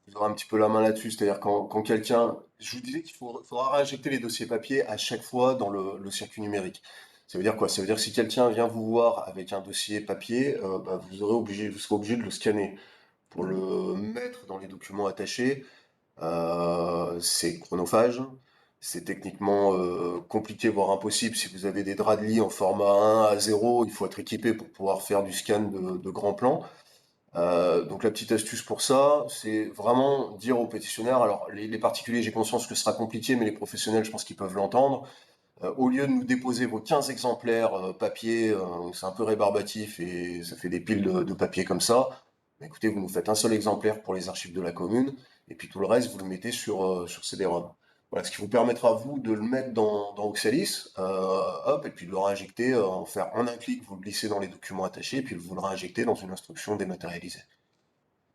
Vous aurez un petit peu la main là-dessus, c'est-à-dire quand quelqu'un, je vous disais faudra réinjecter les dossiers papier à chaque fois dans le circuit numérique. Ça veut dire quoi? Ça veut dire que si quelqu'un vient vous voir avec un dossier papier, vous serez obligé de le scanner pour le mettre dans les documents attachés. C'est chronophage, c'est techniquement compliqué, voire impossible. Si vous avez des draps de lit en format 1 à 0, il faut être équipé pour pouvoir faire du scan de grands plans. Donc la petite astuce pour ça, c'est vraiment dire aux pétitionnaires, alors les particuliers, j'ai conscience que ce sera compliqué, mais les professionnels, je pense qu'ils peuvent l'entendre. Au lieu de nous déposer vos 15 exemplaires papier, c'est un peu rébarbatif et ça fait des piles de papier comme ça, bah, écoutez, vous nous faites un seul exemplaire pour les archives de la commune, et puis tout le reste, vous le mettez sur CD-ROM. Voilà, ce qui vous permettra, vous, de le mettre dans Oxalis, hop, et puis de le réinjecter, en un clic, vous le glissez dans les documents attachés, et puis vous le réinjectez dans une instruction dématérialisée.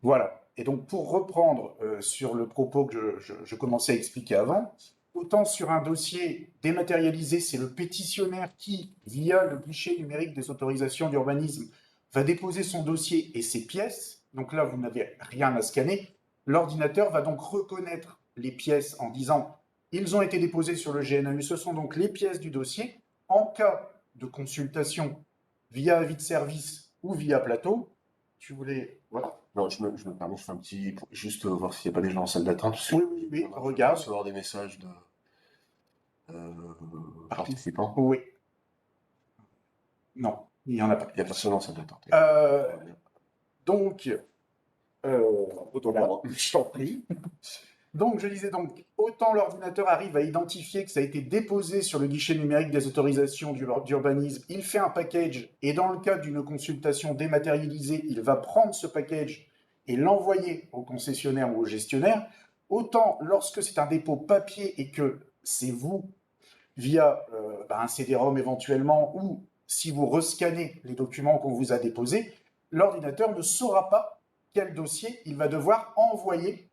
Voilà. Et donc, pour reprendre sur le propos que je commençais à expliquer avant, autant sur un dossier dématérialisé, c'est le pétitionnaire qui, via le guichet numérique des autorisations d'urbanisme, va déposer son dossier et ses pièces. Donc là, vous n'avez rien à scanner. L'ordinateur va donc reconnaître les pièces en disant ils ont été déposés sur le GNAU, ce sont donc les pièces du dossier. En cas de consultation via avis de service ou via plateau, tu voulais. Voilà. Non, je me permets, je fais un petit, juste voir s'il n'y a pas des gens en salle d'attente, parce que Oui, oui, oui, je viens de regarde. recevoir des messages de Partout. participants. Oui. Non, il n'y en a pas. Il n'y a personne en salle d'attente. Euh, donc, Autant pour Voilà, moi. je t'en prie. Donc, je disais donc, autant l'ordinateur arrive à identifier que ça a été déposé sur le guichet numérique des autorisations d'urbanisme, il fait un package, et dans le cas d'une consultation dématérialisée, il va prendre ce package et l'envoyer au concessionnaire ou au gestionnaire, autant lorsque c'est un dépôt papier et que c'est vous, via un CD-ROM éventuellement, ou si vous rescannez les documents qu'on vous a déposés, l'ordinateur ne saura pas quel dossier il va devoir envoyer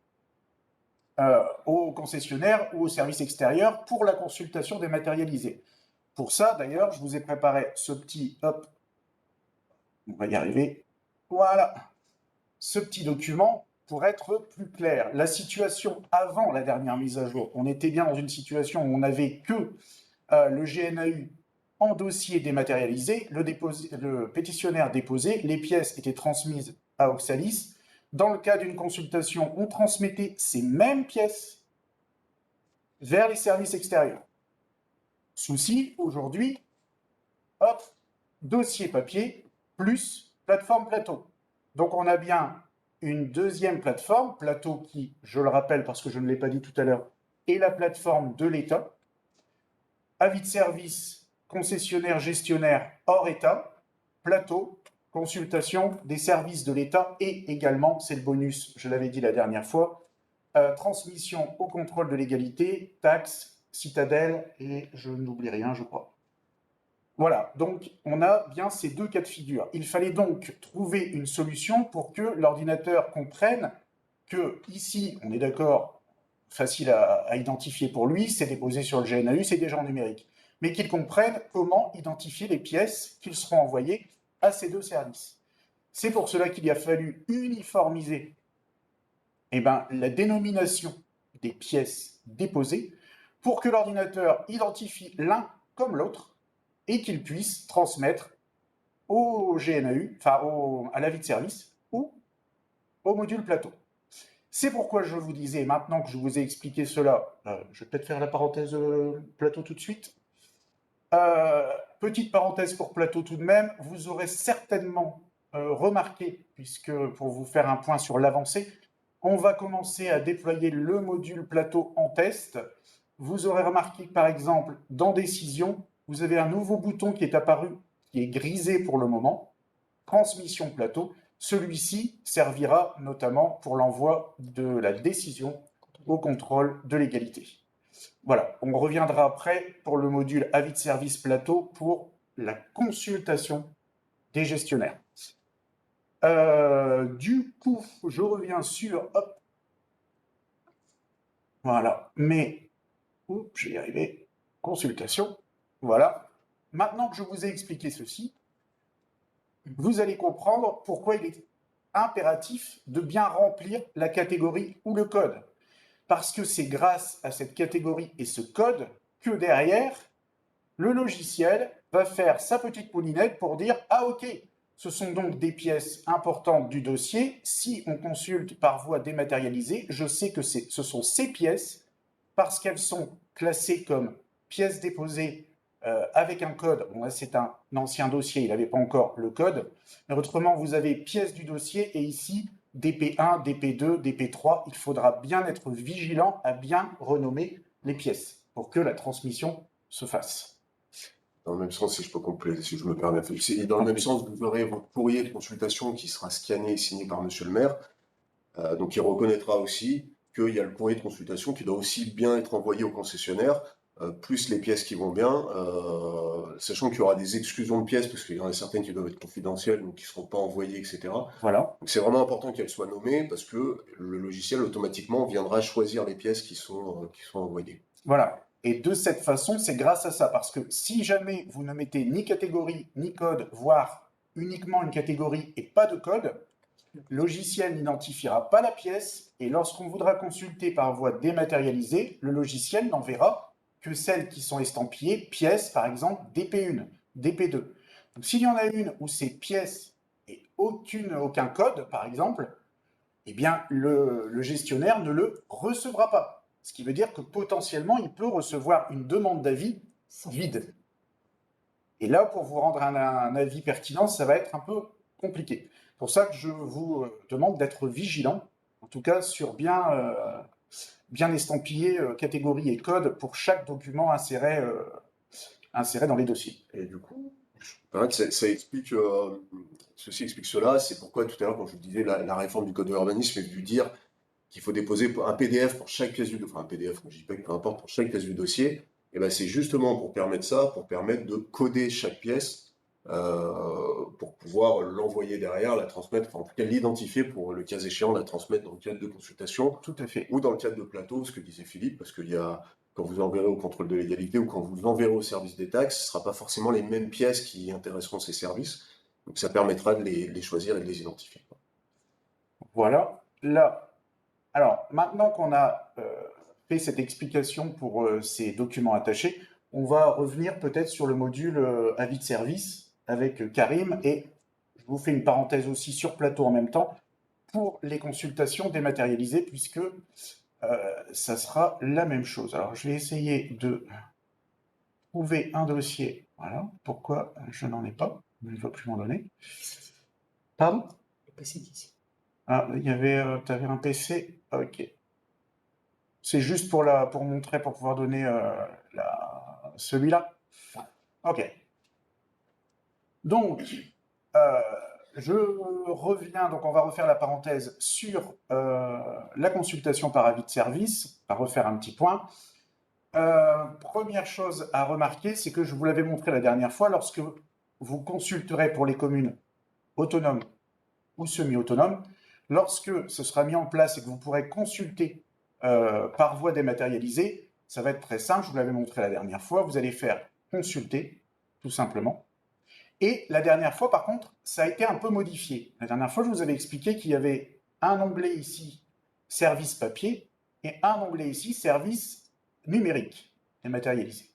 au concessionnaire ou au service extérieur pour la consultation dématérialisée. Pour ça, d'ailleurs, je vous ai préparé ce petit, hop, on va y arriver, voilà, ce petit document pour être plus clair. La situation avant la dernière mise à jour, on était bien dans une situation où on n'avait que le GNAU en dossier dématérialisé, le pétitionnaire déposé, les pièces étaient transmises à Oxalis. Dans le cas d'une consultation, on transmettait ces mêmes pièces vers les services extérieurs. Souci, aujourd'hui, hop, dossier papier plus plateforme Plateau. Donc on a bien une deuxième plateforme, Plateau qui, je le rappelle parce que je ne l'ai pas dit tout à l'heure, est la plateforme de l'État. Avis de service, concessionnaire, gestionnaire hors État, Plateau, consultation des services de l'État et également, c'est le bonus, je l'avais dit la dernière fois, transmission au contrôle de légalité, taxes, citadelle et je n'oublie rien, je crois. Voilà, donc on a bien ces deux cas de figure. Il fallait donc trouver une solution pour que l'ordinateur comprenne que ici, on est d'accord, facile à identifier pour lui, c'est déposé sur le GNAU, c'est déjà en numérique, mais qu'il comprenne comment identifier les pièces qui seront envoyées à ces deux services. C'est pour cela qu'il a fallu uniformiser la dénomination des pièces déposées pour que l'ordinateur identifie l'un comme l'autre et qu'il puisse transmettre au GNAU, à l'avis de service ou au module Plateau. C'est pourquoi je vous disais, maintenant que je vous ai expliqué cela, je vais peut-être faire la parenthèse Plateau tout de suite. Petite parenthèse pour Plateau tout de même, vous aurez certainement remarqué, puisque pour vous faire un point sur l'avancée, on va commencer à déployer le module Plateau en test. Vous aurez remarqué que, par exemple, dans Décision, vous avez un nouveau bouton qui est apparu, qui est grisé pour le moment, Transmission Plateau. Celui-ci servira notamment pour l'envoi de la décision au contrôle de légalité. Voilà, on reviendra après pour le module avis de service Plateau pour la consultation des gestionnaires. Du coup, je reviens sur, hop, voilà, mais, je vais y arriver, consultation, voilà. Maintenant que je vous ai expliqué ceci, vous allez comprendre pourquoi il est impératif de bien remplir la catégorie ou le code. Parce que c'est grâce à cette catégorie et ce code que derrière, le logiciel va faire sa petite moulinette pour dire « Ah ok, ce sont donc des pièces importantes du dossier. Si on consulte par voie dématérialisée, je sais que ce sont ces pièces parce qu'elles sont classées comme pièces déposées avec un code. » Bon, là, c'est un ancien dossier, il n'avait pas encore le code. Mais autrement, vous avez pièces du dossier et ici, DP1, DP2, DP3. Il faudra bien être vigilant à bien renommer les pièces pour que la transmission se fasse. Dans le même sens, si je peux compléter, si je me permets, dans le même sens, vous aurez votre courrier de consultation qui sera scanné et signé par Monsieur le maire. Donc il reconnaîtra aussi qu'il y a le courrier de consultation qui doit aussi bien être envoyé au concessionnaire, plus les pièces qui vont bien, sachant qu'il y aura des exclusions de pièces, parce qu'il y en a certaines qui doivent être confidentielles, donc qui ne seront pas envoyées, etc. Voilà. Donc c'est vraiment important qu'elles soient nommées, parce que le logiciel automatiquement viendra choisir les pièces qui sont envoyées. Voilà. Et de cette façon, c'est grâce à ça, parce que si jamais vous ne mettez ni catégorie ni code, voire uniquement une catégorie et pas de code, le logiciel n'identifiera pas la pièce et lorsqu'on voudra consulter par voie dématérialisée, le logiciel n'enverra que celles qui sont estampillées pièces, par exemple DP1, DP2. Donc s'il y en a une où c'est pièce et aucun code, par exemple, eh bien le gestionnaire ne le recevra pas. Ce qui veut dire que potentiellement, il peut recevoir une demande d'avis vide. Et là, pour vous rendre un avis pertinent, ça va être un peu compliqué. Pour ça que je vous demande d'être vigilant, en tout cas sur bien estampiller catégorie et code pour chaque document inséré dans les dossiers. Et du coup, ça explique, ceci explique cela. C'est pourquoi tout à l'heure, quand je vous disais la réforme du code de l'urbanisme est venue dire qu'il faut déposer un PDF pour chaque pièce du dossier, enfin un PDF, je dis pas que peu importe, pour chaque pièce du dossier. Et ben c'est justement pour permettre ça, pour permettre de coder chaque pièce, pour pouvoir l'envoyer derrière, la transmettre, enfin en tout cas l'identifier pour le cas échéant, la transmettre dans le cadre de consultation Tout à fait. ou dans le cadre de plateau, ce que disait Philippe, parce qu'il y a, quand vous enverrez au contrôle de légalité ou quand vous enverrez au service des taxes, ce ne sera pas forcément les mêmes pièces qui intéresseront ces services. Donc ça permettra de les choisir et de les identifier. Voilà. Là, alors maintenant qu'on a fait cette explication pour ces documents attachés, on va revenir peut-être sur le module avis de service avec Karim et je vous fais une parenthèse aussi sur plateau en même temps pour les consultations dématérialisées puisque ça sera la même chose. Alors je vais essayer de trouver un dossier. Voilà. Pourquoi je n'en ai pas? Il ne va plus m'en donner. Pardon? Le PC d'ici. Ah, tu avais un PC? Ok. C'est juste pour montrer, pour pouvoir donner celui-là. Ok. Donc, euh, je reviens, donc on va refaire la parenthèse sur la consultation par avis de service, on va refaire un petit point. Première chose à remarquer, c'est que je vous l'avais montré la dernière fois, lorsque vous consulterez pour les communes autonomes ou semi-autonomes, lorsque ce sera mis en place et que vous pourrez consulter par voie dématérialisée, ça va être très simple, je vous l'avais montré la dernière fois, vous allez faire consulter, tout simplement. Et la dernière fois, par contre, ça a été un peu modifié. La dernière fois, je vous avais expliqué qu'il y avait un onglet ici, service papier, et un onglet ici, service numérique, dématérialisé.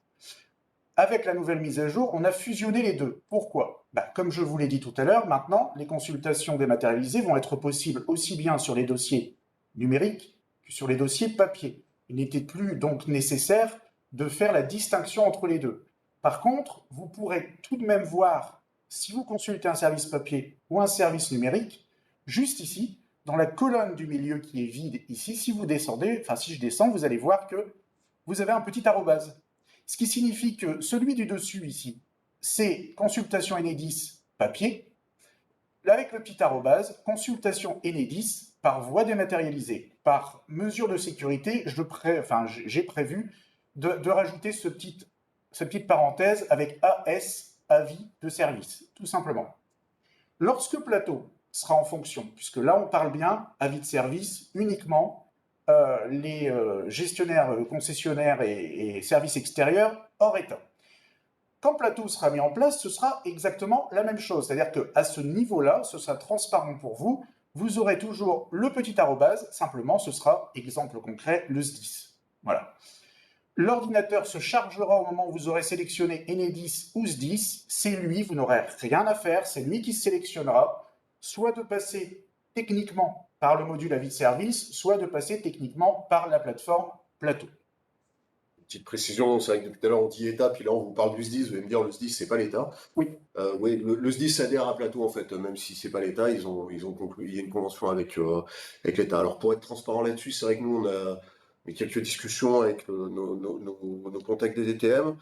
Avec la nouvelle mise à jour, on a fusionné les deux. Pourquoi? Comme je vous l'ai dit tout à l'heure, maintenant, les consultations dématérialisées vont être possibles aussi bien sur les dossiers numériques que sur les dossiers papier. Il n'était plus donc nécessaire de faire la distinction entre les deux. Par contre, vous pourrez tout de même voir, si vous consultez un service papier ou un service numérique, juste ici, dans la colonne du milieu qui est vide ici, si vous descendez, enfin si je descends, vous allez voir que vous avez un petit arrobase. Ce qui signifie que celui du dessus ici, c'est consultation Enedis papier, avec le petit arrobase, consultation Enedis par voie dématérialisée. Par mesure de sécurité, j'ai prévu de rajouter cette petite parenthèse avec AS, avis de service, tout simplement. Lorsque Plateau sera en fonction, puisque là on parle bien avis de service uniquement les gestionnaires, concessionnaires et services extérieurs hors État. Quand Plateau sera mis en place, ce sera exactement la même chose. C'est-à-dire qu'à ce niveau-là, ce sera transparent pour vous. Vous aurez toujours le petit arrobase, simplement ce sera, exemple concret, le SDIS. Voilà. L'ordinateur se chargera au moment où vous aurez sélectionné Enedis ou SDIS. C'est lui, vous n'aurez rien à faire, c'est lui qui sélectionnera, soit de passer techniquement par le module avis de service, soit de passer techniquement par la plateforme Plateau. Petite précision, c'est vrai que depuis tout à l'heure on dit État, puis là on vous parle du SDIS, vous allez me dire le SDIS c'est pas l'État. Oui. Oui, le SDIS adhère à Plateau en fait, même si c'est pas l'État, ils ont conclu, il y a une convention avec l'État. Alors pour être transparent là-dessus, c'est vrai que nous on a eu quelques discussions avec nos contacts des DTM.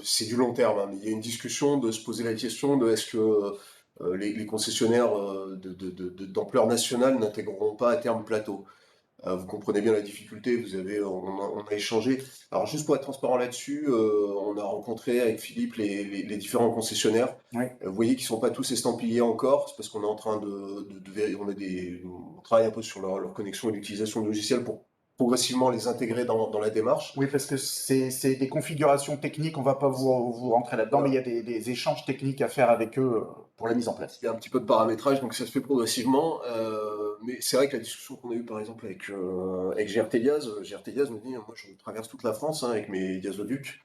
C'est du long terme, hein, mais il y a une discussion de se poser la question de est-ce que les concessionnaires d'ampleur nationale n'intégreront pas à terme Plateau. Vous comprenez bien la difficulté, on a échangé. Alors juste pour être transparent là-dessus, on a rencontré avec Philippe les différents concessionnaires. Oui. Vous voyez qu'ils ne sont pas tous estampillés encore, c'est parce qu'on est en train on travaille un peu sur leur connexion et l'utilisation de logiciels pour progressivement les intégrer dans la démarche. Oui, parce que c'est des configurations techniques, on ne va pas vous rentrer là-dedans, Voilà. mais il y a des échanges techniques à faire avec eux pour la mise en place. Il y a un petit peu de paramétrage, donc ça se fait progressivement. Mais c'est vrai que la discussion qu'on a eue par exemple avec GRT Gaz, GRT Gaz me dit, moi je traverse toute la France hein, avec mes gazoducs,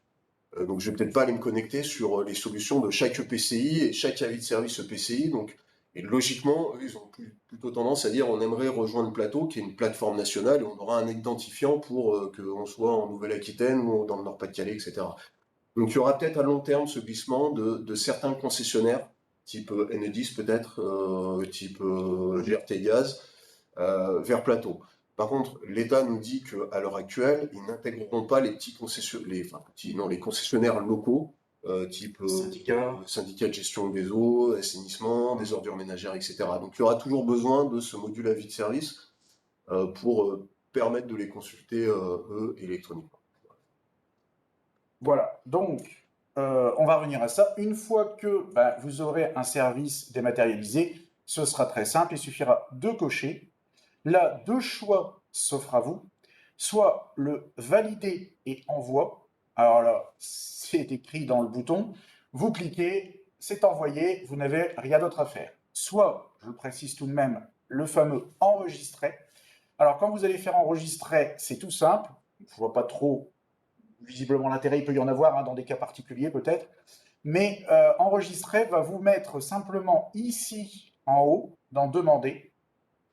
donc je vais peut-être pas aller me connecter sur les solutions de chaque EPCI et chaque avis de service EPCI. Donc, et logiquement, eux, ils ont plutôt tendance à dire on aimerait rejoindre Plateau, qui est une plateforme nationale, et on aura un identifiant pour qu'on soit en Nouvelle-Aquitaine ou dans le Nord-Pas-de-Calais, etc. Donc il y aura peut-être à long terme ce glissement de certains concessionnaires type Enedis peut-être, type GRT Gaz, vers Plateau. Par contre, l'État nous dit qu'à l'heure actuelle, ils n'intégreront pas les petits les concessionnaires locaux, type syndicat de gestion des eaux, assainissement, des ordures ménagères, etc. Donc il y aura toujours besoin de ce module avis de service pour permettre de les consulter, eux, électroniquement. Voilà, donc on va revenir à ça. Une fois que vous aurez un service dématérialisé, ce sera très simple, il suffira de cocher. Là, deux choix s'offrent à vous. Soit le valider et envoi. Alors là, c'est écrit dans le bouton. Vous cliquez, c'est envoyé, vous n'avez rien d'autre à faire. Soit, je le précise tout de même, le fameux enregistrer. Alors quand vous allez faire enregistrer, c'est tout simple. Je ne vois pas trop visiblement l'intérêt, il peut y en avoir dans des cas particuliers peut-être. Mais enregistrer va vous mettre simplement ici en haut dans demander.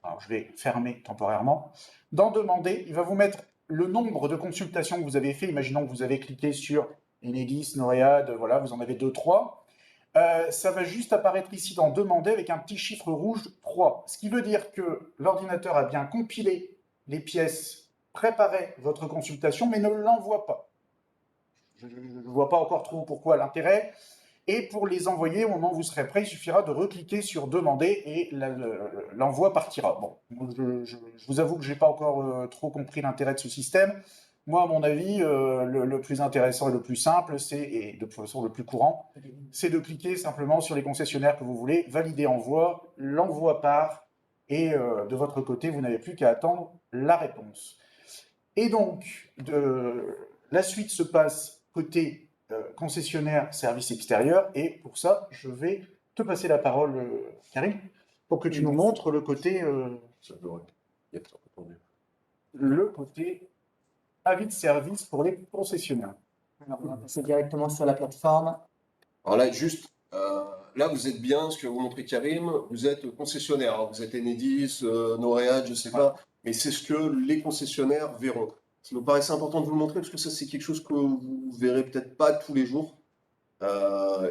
Alors je vais fermer temporairement. Dans demander, il va vous mettre le nombre de consultations que vous avez fait. Imaginons que vous avez cliqué sur Enedis, Noréade, voilà, vous en avez 2, 3. Ça va juste apparaître ici dans demander avec un petit chiffre rouge 3. Ce qui veut dire que l'ordinateur a bien compilé les pièces, préparé votre consultation, mais ne l'envoie pas. Je ne vois pas encore trop pourquoi l'intérêt. Et pour les envoyer, au moment où vous serez prêt, il suffira de recliquer sur demander et l'envoi partira. Bon, je vous avoue que je n'ai pas encore trop compris l'intérêt de ce système. Moi, à mon avis, le plus intéressant et le plus simple, et de toute façon le plus courant, c'est de cliquer simplement sur les concessionnaires que vous voulez, valider envoi, l'envoi part, et de votre côté, vous n'avez plus qu'à attendre la réponse. Et donc, la suite se passe côté concessionnaire service extérieur. Et pour ça, je vais te passer la parole, Karim, pour que tu nous montres le côté, avis de service pour les concessionnaires. Alors, on va passer directement sur la plateforme. Alors là, juste, là, vous êtes bien, ce que vous montrez Karim, vous êtes concessionnaire, hein, vous êtes Enedis, Noréade, je sais pas, mais c'est ce que les concessionnaires verront. Ça me paraissait important de vous le montrer parce que ça, c'est quelque chose que vous verrez peut-être pas tous les jours.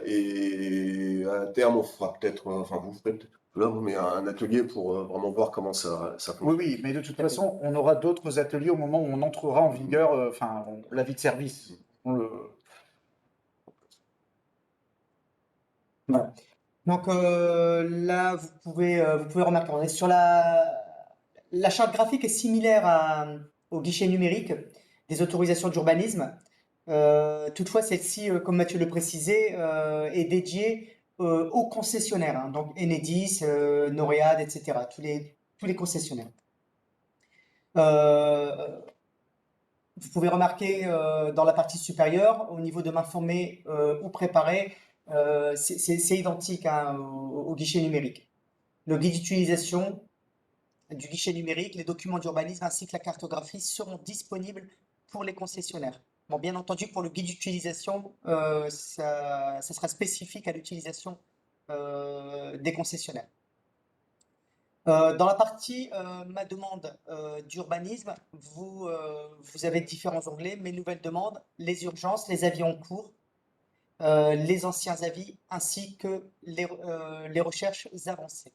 Et à terme, on fera peut-être, enfin, vous ferez peut-être là, mais un atelier pour vraiment voir comment ça Oui, fonctionne. oui, mais de toute façon, on aura d'autres ateliers au moment où on entrera en vigueur, l'avis de service. Voilà. Donc là, vous pouvez remarquer, on est sur la charte graphique est similaire au guichet numérique des autorisations d'urbanisme. Toutefois, celle-ci, comme Mathieu le précisait, est dédiée aux concessionnaires, hein, donc Enedis, Noréade, etc., tous les concessionnaires. Vous pouvez remarquer dans la partie supérieure, au niveau de m'informer ou préparer, c'est identique hein, au guichet numérique. Le guide d'utilisation du guichet numérique, les documents d'urbanisme ainsi que la cartographie seront disponibles pour les concessionnaires. Bon, bien entendu, pour le guide d'utilisation, ça sera spécifique à l'utilisation des concessionnaires. Dans la partie ma demande d'urbanisme, vous avez différents onglets, mes nouvelles demandes, les urgences, les avis en cours, les anciens avis ainsi que les recherches avancées.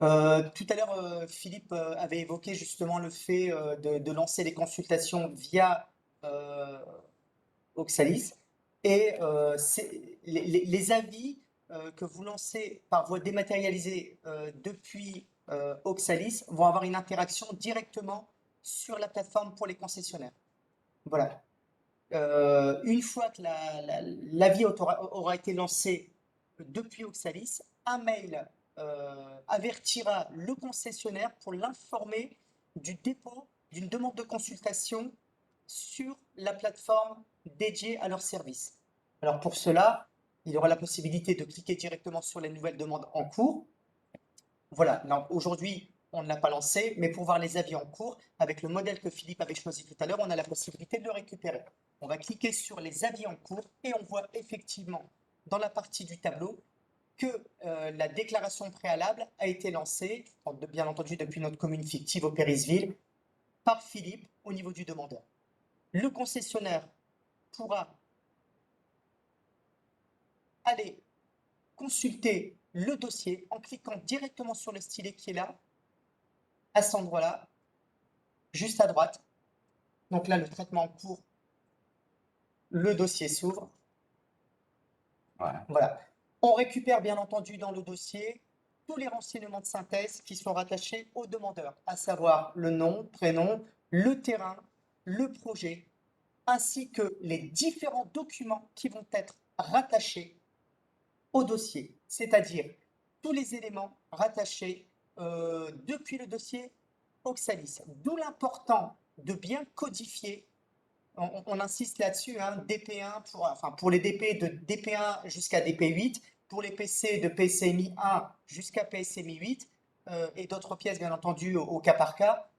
Tout à l'heure, Philippe avait évoqué justement le fait de lancer les consultations via Oxalis et les avis que vous lancez par voie dématérialisée depuis Oxalis vont avoir une interaction directement sur la plateforme pour les concessionnaires. Voilà. Une fois que l'avis aura été lancé depuis Oxalis, un mail avertira le concessionnaire pour l'informer du dépôt d'une demande de consultation sur la plateforme dédiée à leur service. Alors pour cela, il aura la possibilité de cliquer directement sur les nouvelles demandes en cours. Voilà, aujourd'hui, on ne l'a pas lancé, mais pour voir les avis en cours, avec le modèle que Philippe avait choisi tout à l'heure, on a la possibilité de le récupérer. On va cliquer sur les avis en cours et on voit effectivement dans la partie du tableau que la déclaration préalable a été lancée, bien entendu depuis notre commune fictive au Périsville, par Philippe au niveau du demandeur. Le concessionnaire pourra aller consulter le dossier en cliquant directement sur le stylet qui est là, à cet endroit-là, juste à droite. Donc là, le traitement en cours, le dossier s'ouvre. Voilà. Voilà. On récupère bien entendu dans le dossier tous les renseignements de synthèse qui sont rattachés au demandeur, à savoir le nom, prénom, le terrain, le projet, ainsi que les différents documents qui vont être rattachés au dossier, c'est-à-dire tous les éléments rattachés depuis le dossier Oxalis. D'où l'important de bien codifier, on insiste là-dessus, hein, DP1 pour les DP de DP1 jusqu'à DP8, pour les PC de PCMI 1 jusqu'à PCMI 8, et d'autres pièces bien entendu au cas par cas.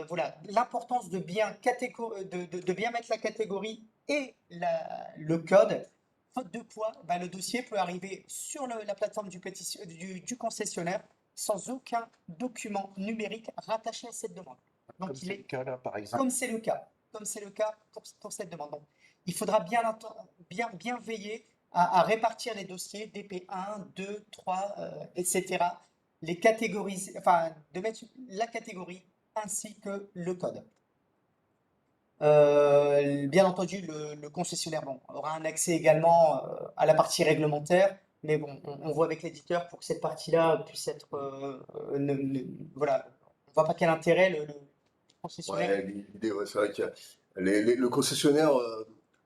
Voilà, l'importance de bien mettre la catégorie et le code. Faute de quoi, le dossier peut arriver sur la plateforme du concessionnaire sans aucun document numérique rattaché à cette demande. Donc, Comme c'est le cas là, par exemple. comme c'est le cas, pour cette demande. Donc, il faudra bien veiller à répartir les dossiers DP1, 2, 3, etc. Les catégories, enfin, de mettre la catégorie ainsi que le code. Bien entendu, le concessionnaire aura un accès également à la partie réglementaire, mais bon, on voit avec l'éditeur pour que cette partie-là puisse être. Voilà, on voit pas quel intérêt le concessionnaire. Ouais, l'idée, ouais, c'est vrai qu'il y a le concessionnaire,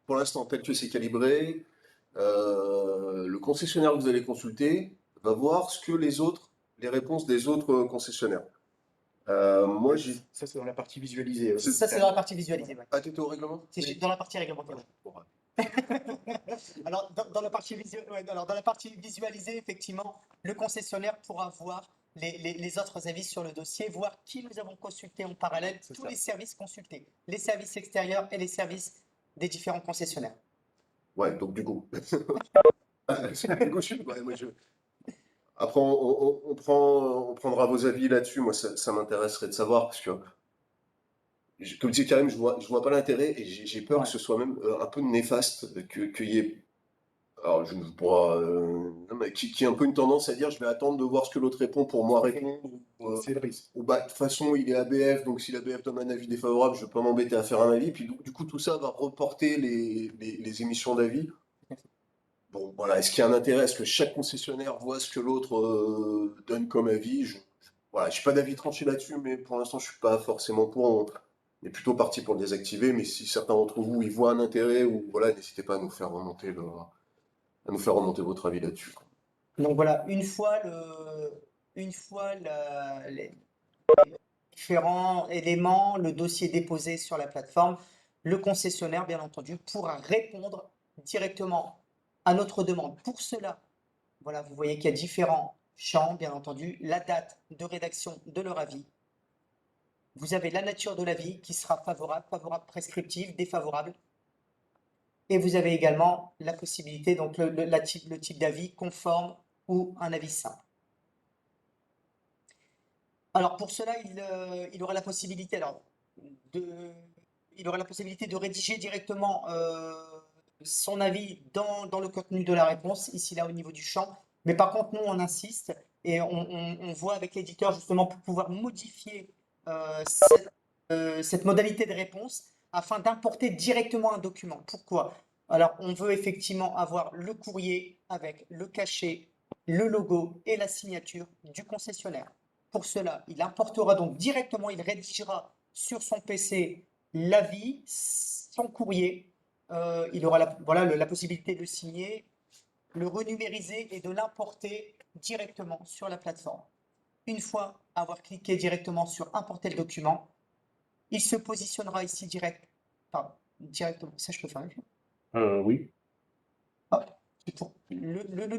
pour l'instant, tel que c'est calibré, le concessionnaire que vous allez consulter va voir ce que les réponses des autres concessionnaires. Moi, j'ai. Ça, c'est dans la partie visualisée. Ça, c'est dans la partie visualisée. Ouais. Ah, t'étais au règlement? C'est dans la partie réglementaire. Bon, ouais. Alors, dans la partie dans la partie visualisée, effectivement, le concessionnaire pourra voir les autres avis sur le dossier, voir qui nous avons consulté en parallèle, C'est tous ça. les services consultés, les services extérieurs et les services des différents concessionnaires. Ouais, donc du coup. Du coup, ouais, moi, après, on prendra vos avis là-dessus. Moi, ça m'intéresserait de savoir parce que, comme disait Karim, je vois pas l'intérêt et j'ai peur que Ouais. ce soit même un peu néfaste, qu'il y ait. Alors, je ne veux pas. Non, mais qui ait un peu une tendance à dire je vais attendre de voir ce que l'autre répond pour moi Tout à fait. répondre. C'est le risque. Ou bah, de toute façon, il est ABF, donc si l'ABF donne un avis défavorable, je ne vais pas m'embêter à faire un avis. Puis du coup, tout ça va reporter les émissions d'avis. Bon, voilà, est-ce qu'il y a un intérêt à ce que chaque concessionnaire voit ce que l'autre donne comme avis? Voilà, je suis pas d'avis tranché là-dessus, mais pour l'instant, je suis pas forcément pour. On est plutôt parti pour le désactiver, mais si certains d'entre vous y voient un intérêt, ou voilà, n'hésitez pas à nous faire remonter votre avis là-dessus, quoi. Donc voilà, une fois les différents éléments, le dossier déposé sur la plateforme, le concessionnaire, bien entendu, pourra répondre directement à notre demande. Pour cela, voilà, vous voyez qu'il y a différents champs, bien entendu, la date de rédaction de leur avis. Vous avez la nature de l'avis qui sera favorable, prescriptive, défavorable. Et vous avez également la possibilité, donc le type d'avis conforme ou un avis simple. Alors pour cela, il aura la possibilité, il aura la possibilité de rédiger directement son avis dans le contenu de la réponse, ici là au niveau du champ. Mais par contre, nous, on insiste et on voit avec l'éditeur justement pour pouvoir modifier cette modalité de réponse afin d'importer directement un document. Pourquoi? Alors, on veut effectivement avoir le courrier avec le cachet, le logo et la signature du concessionnaire. Pour cela, il importera donc directement, il rédigera sur son PC l'avis, son courrier. Il aura la possibilité de le signer, le renumériser et de l'importer directement sur la plateforme. Une fois avoir cliqué directement sur importer le document, il se positionnera ici directement. Ça, je peux faire. Oui. Hop, le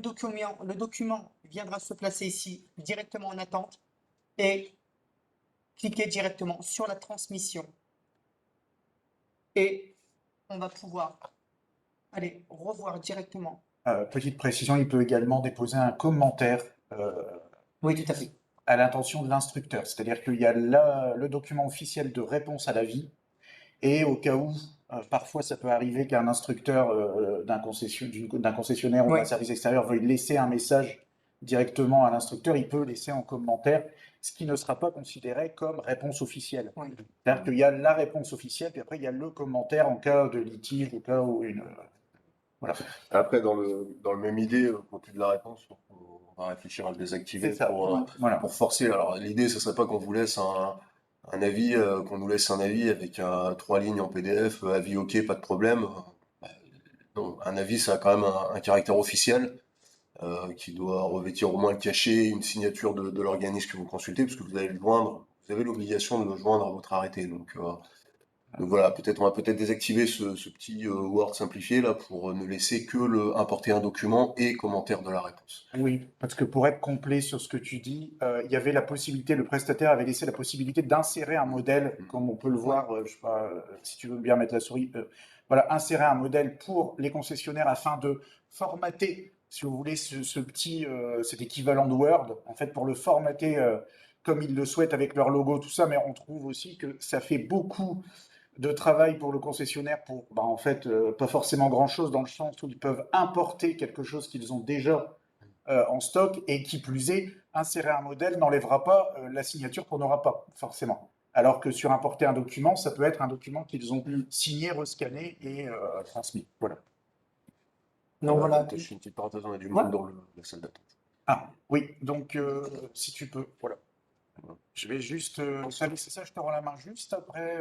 document viendra se placer ici directement en attente et cliquer directement sur la transmission. Et on va pouvoir aller revoir directement. Petite précision, il peut également déposer un commentaire Oui, tout à fait. à l'intention de l'instructeur. C'est-à-dire qu'il y a le document officiel de réponse à l'avis Et au cas où, parfois ça peut arriver qu'un instructeur d'un concessionnaire ou Oui, d'un service extérieur veuille laisser un message directement à l'instructeur, il peut laisser en commentaire, ce qui ne sera pas considéré comme réponse officielle. oui. C'est-à-dire qu'il y a la réponse officielle, puis après il y a le commentaire en cas de litige, au cas où une... voilà. Après, dans le même idée, quand tu de la réponse, on va réfléchir à le C'est désactiver ça. Voilà. pour forcer. Alors, l'idée, ce serait pas qu'on vous laisse un avis, qu'on nous laisse un avis avec 3 lignes en PDF, avis OK, pas de problème. Bah, non, un avis, ça a quand même un caractère officiel qui doit revêtir au moins le cachet, une signature de l'organisme que vous consultez, parce que vous allez le joindre, vous avez l'obligation de le joindre à votre arrêté. Donc voilà, on va peut-être désactiver ce petit Word simplifié là pour ne laisser que importer un document et commentaire de la réponse. Oui, parce que pour être complet sur ce que tu dis, il y avait la possibilité, le prestataire avait laissé la possibilité d'insérer un modèle, comme on peut le voir, je sais pas, si tu veux bien mettre la souris, voilà, insérer un modèle pour les concessionnaires afin de formater, si vous voulez, cet équivalent de Word, en fait, pour le formater comme ils le souhaitent avec leur logo, tout ça, mais on trouve aussi que ça fait beaucoup de travail pour le concessionnaire pour, bah, en fait, pas forcément grand-chose dans le sens où ils peuvent importer quelque chose qu'ils ont déjà en stock et qui plus est, insérer un modèle n'enlèvera pas la signature qu'on n'aura pas, forcément. Alors que sur importer un document, ça peut être un document qu'ils ont signé, rescanné et transmis. Voilà. Donc voilà. Je fais une petite parenthèse, on a du Ouais. monde dans la salle d'attente. Ah, oui, donc si tu peux, voilà. Je vais juste laisser ça, je te rends la main juste après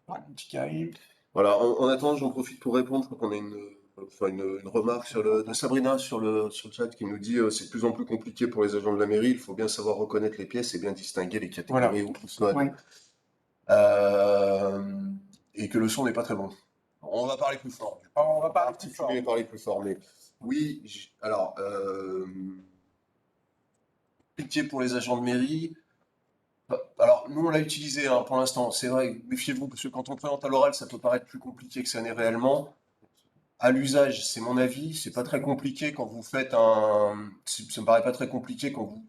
un petit carré. Voilà, en attendant, j'en profite pour répondre. Je crois qu'on a une remarque de Sabrina sur le chat qui nous dit c'est de plus en plus compliqué pour les agents de la mairie. Il faut bien savoir reconnaître les pièces et bien distinguer les Voilà. catégories ou SNOD. Ouais. Et que le son n'est pas très bon. On va parler plus fort. On va parler plus fort. Parler plus fort, mais oui, alors, pitié pour les agents de mairie. Alors, nous, on l'a utilisé hein, pour l'instant. C'est vrai, méfiez-vous, parce que quand on présente à l'oral, ça peut paraître plus compliqué que ça n'est réellement. À l'usage, c'est mon avis, c'est pas très compliqué quand vous faites ça me paraît pas très compliqué quand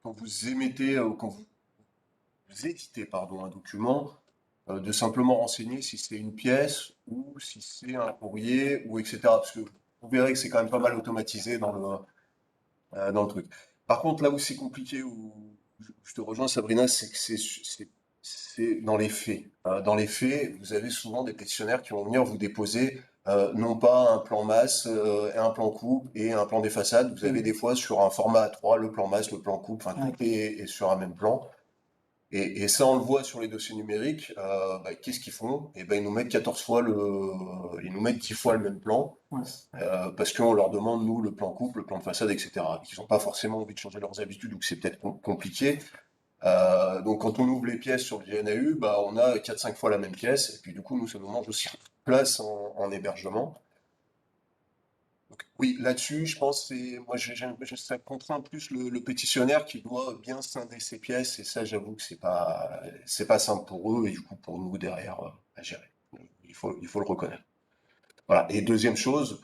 vous émettez, quand vous éditez, pardon, un document, de simplement renseigner si c'est une pièce ou si c'est un courrier ou etc. Parce que vous verrez que c'est quand même pas mal automatisé dans le truc. Par contre, là où c'est compliqué, où je te rejoins, Sabrina, c'est que c'est dans les faits. Dans les faits, vous avez souvent des pétitionnaires qui vont venir vous déposer non pas un plan masse, et un plan coupe et un plan des façades. Vous avez des fois sur un format A3, le plan masse, le plan coupe, enfin tout est sur un même plan. Et ça, on le voit sur les dossiers numériques. Bah, qu'est-ce qu'ils font? Eh ben, ils nous mettent 14 fois ils nous mettent 10 fois le même plan, parce qu'on leur demande, nous, le plan couple, le plan de façade, etc. Ils n'ont pas forcément envie de changer leurs habitudes, donc c'est peut-être compliqué. Donc, quand on ouvre les pièces sur le GNAU, bah, on a 4-5 fois la même pièce, et puis du coup, nous, ça nous mange aussi place en hébergement. Donc, oui, là-dessus, je pense que ça contraint plus le pétitionnaire qui doit bien scinder ses pièces, et ça, j'avoue que c'est pas simple pour eux, et du coup, pour nous, derrière, à gérer. Il faut le reconnaître. Voilà. Et deuxième chose,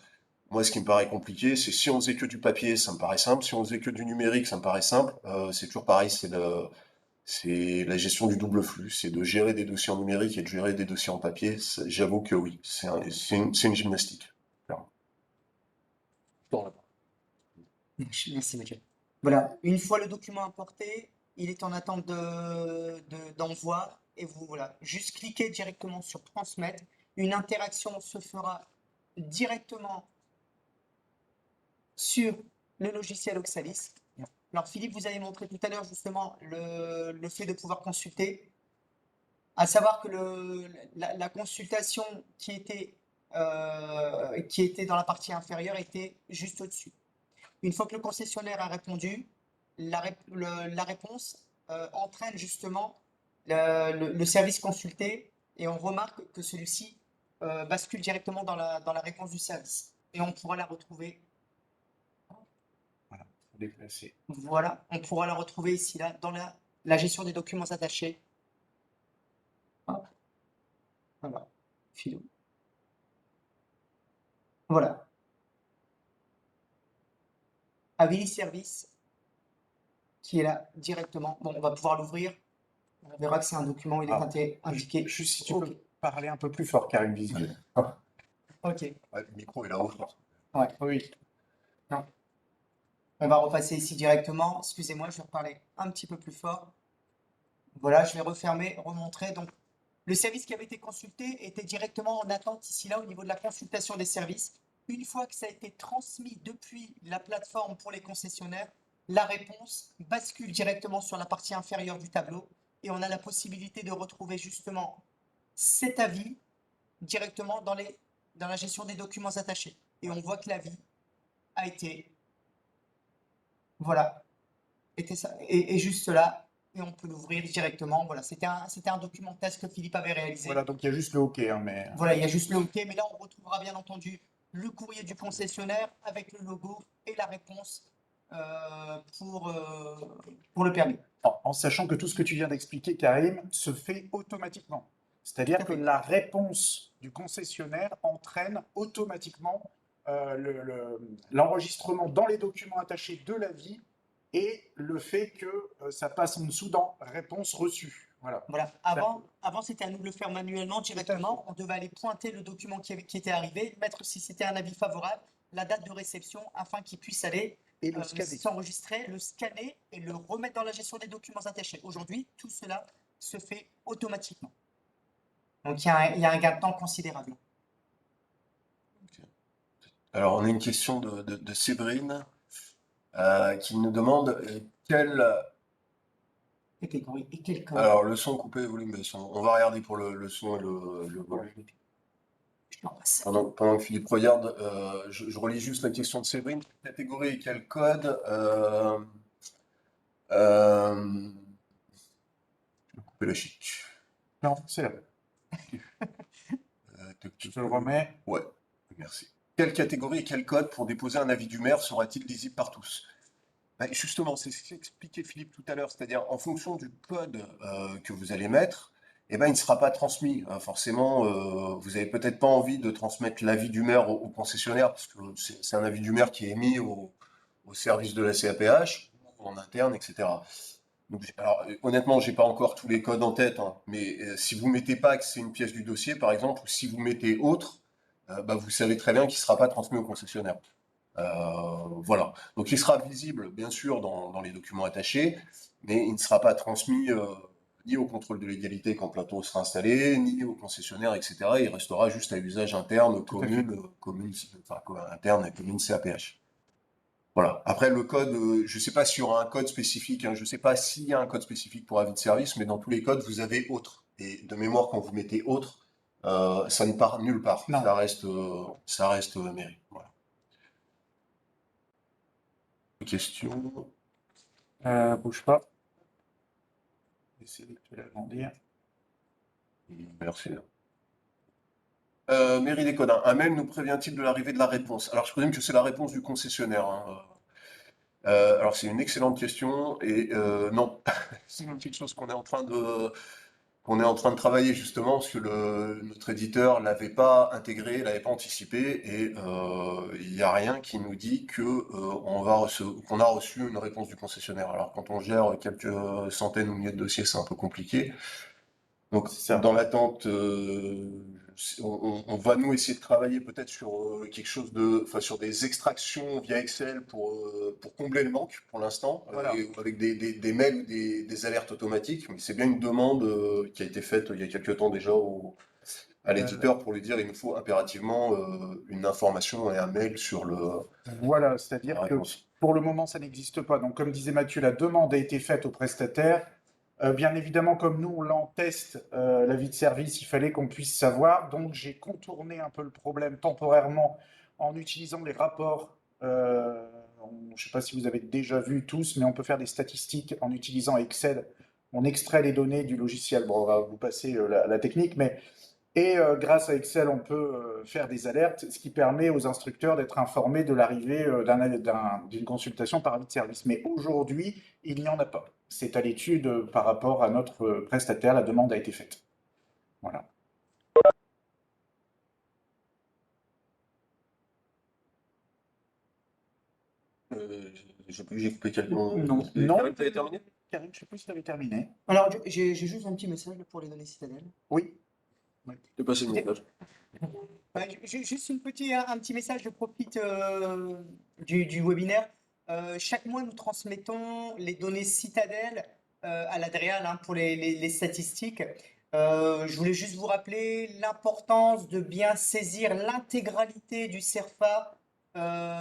moi, ce qui me paraît compliqué, c'est si on faisait que du papier, ça me paraît simple. Si on faisait que du numérique, ça me paraît simple. C'est toujours pareil, c'est la gestion du double flux. C'est de gérer des dossiers en numérique et de gérer des dossiers en papier. J'avoue que oui, c'est une gymnastique. Clairement. Merci Mathieu. Voilà, une fois le document importé, il est en attente d'envoi et vous voilà, juste cliquez directement sur transmettre. Une interaction se fera directement sur le logiciel Oxalis. Alors Philippe, vous avez montré tout à l'heure justement le fait de pouvoir consulter, à savoir que la consultation qui était dans la partie inférieure était juste au-dessus. Une fois que le concessionnaire a répondu, la réponse entraîne justement le service consulté et on remarque que celui-ci bascule directement dans la réponse du service. Et on pourra la retrouver. Voilà, déplacer. Voilà, on pourra la retrouver ici, là, dans la gestion des documents attachés. Hop. Voilà, filou. Voilà. Avis service qui est là directement. Bon, on va pouvoir l'ouvrir. On verra que c'est un document, il est indiqué. Juste si tu Ok. peux Parler un peu plus fort, Karim Vizier. Ok, Ouais, le micro est là-haut, je pense. ouais. Oui. Non. On va repasser ici directement. Excusez-moi, je vais reparler un petit peu plus fort. Voilà, je vais refermer, remontrer. Donc, le service qui avait été consulté était directement en attente ici là au niveau de la consultation des services. Une fois que ça a été transmis depuis la plateforme pour les concessionnaires, la réponse bascule directement sur la partie inférieure du tableau et on a la possibilité de retrouver justement cet avis directement dans la gestion des documents attachés. Et on voit que l'avis a été, voilà, était ça, et juste là, et on peut l'ouvrir directement. Voilà, c'était un document test que Philippe avait réalisé. Voilà, donc il y a juste le OK, hein, mais Voilà, il y a juste le OK, mais là, on retrouvera bien entendu le courrier du concessionnaire avec le logo et la réponse pour le permis. en sachant que tout ce que tu viens d'expliquer, Karim, se fait automatiquement. Tout C'est-à-dire à que fait. la réponse du concessionnaire entraîne automatiquement l'enregistrement dans les documents attachés de l'avis et le fait que ça passe en dessous dans réponse reçue. Voilà. Voilà. Avant c'était à nous de le faire manuellement, directement. On devait aller pointer le document qui était arrivé, mettre si c'était un avis favorable, la date de réception, afin qu'il puisse aller Et le scanner. s'enregistrer, le scanner et le remettre dans la gestion des documents attachés. Aujourd'hui, tout cela se fait automatiquement. Donc il y a un gain de temps considérable. Alors, on a une question de Séverine qui nous demande quel. Catégorie et quel code? Alors, le son coupé, volume baisse. On va regarder pour le son et le volume. Je m'en passe. Pendant que Philippe regarde, je relis juste la question de Séverine. Catégorie et quel code? Je vais couper la chic. Non, c'est là. Je te le remets. Ouais, merci. Quelle catégorie et quel code pour déposer un avis du maire sera-t-il lisible par tous? Ben, justement, c'est ce qu'expliquait Philippe tout à l'heure, c'est-à-dire en fonction du code que vous allez mettre, eh ben, il ne sera pas transmis. Forcément, vous n'avez peut-être pas envie de transmettre l'avis du maire au concessionnaire, parce que c'est un avis du maire qui est émis au service de la CAPH, en interne, etc. Donc, alors, honnêtement, j'ai pas encore tous les codes en tête, hein, mais si vous mettez pas que c'est une pièce du dossier, par exemple, ou si vous mettez autre, bah, vous savez très bien qu'il ne sera pas transmis au concessionnaire. Voilà. Donc, il sera visible, bien sûr, dans les documents attachés, mais il ne sera pas transmis ni au contrôle de légalité quand Plateau sera installé, ni au concessionnaire, etc. Il restera juste à usage interne, Tout à fait. interne et commune CAPH. Voilà. Après, le code, je ne sais pas s'il y aura un code spécifique, hein, je ne sais pas s'il y a un code spécifique pour avis de service, mais dans tous les codes, vous avez autre. Et de mémoire, quand vous mettez autre, ça ne part nulle part. Non. Ça reste mairie. Voilà. Question. Bouge pas. Essayer de te l'agrandir. Merci. Mairie des Codes, un mail nous prévient-il de l'arrivée de la réponse? Alors, je présume que c'est la réponse du concessionnaire, hein. Alors, c'est une excellente question et non, c'est même quelque chose qu'on est en train de travailler justement parce que notre éditeur l'avait pas intégré, l'avait pas anticipé et il n'y a rien qui nous dit que qu'on a reçu une réponse du concessionnaire. Alors, quand on gère quelques centaines ou milliers de dossiers, c'est un peu compliqué. Donc, C'est ça. dans l'attente, on va nous essayer de travailler peut-être sur quelque chose enfin, sur des extractions via Excel pour combler le manque pour l'instant, Voilà. avec des mails ou des alertes automatiques. Mais c'est bien une demande qui a été faite il y a quelques temps déjà à l'éditeur pour lui dire il nous faut impérativement une information et un mail sur Voilà, la c'est-à-dire que réponse. pour le moment, ça n'existe pas. Donc, comme disait Mathieu, la demande a été faite au prestataire. Bien évidemment, comme nous, on l'en teste l'avis de service, il fallait qu'on puisse savoir. Donc, j'ai contourné un peu le problème temporairement en utilisant les rapports. Je ne sais pas si vous avez déjà vu tous, mais on peut faire des statistiques en utilisant Excel. On extrait les données du logiciel. Bon, on va vous passer la technique, mais grâce à Excel, on peut faire des alertes, ce qui permet aux instructeurs d'être informés de l'arrivée d'une consultation par avis de service. Mais aujourd'hui, il n'y en a pas. C'est à l'étude par rapport à notre prestataire, la demande a été faite. Voilà. J'ai coupé quelqu'un. Non. Karim, t'avais terminé? Karim, je ne sais plus si tu avais terminé. Alors, j'ai juste un petit message pour les données citadelles. Oui. Je passe le message. Juste un petit message, je profite du webinaire. Chaque mois, nous transmettons les données Citadel à l'Adréal pour les statistiques. Je voulais juste vous rappeler l'importance de bien saisir l'intégralité du CERFA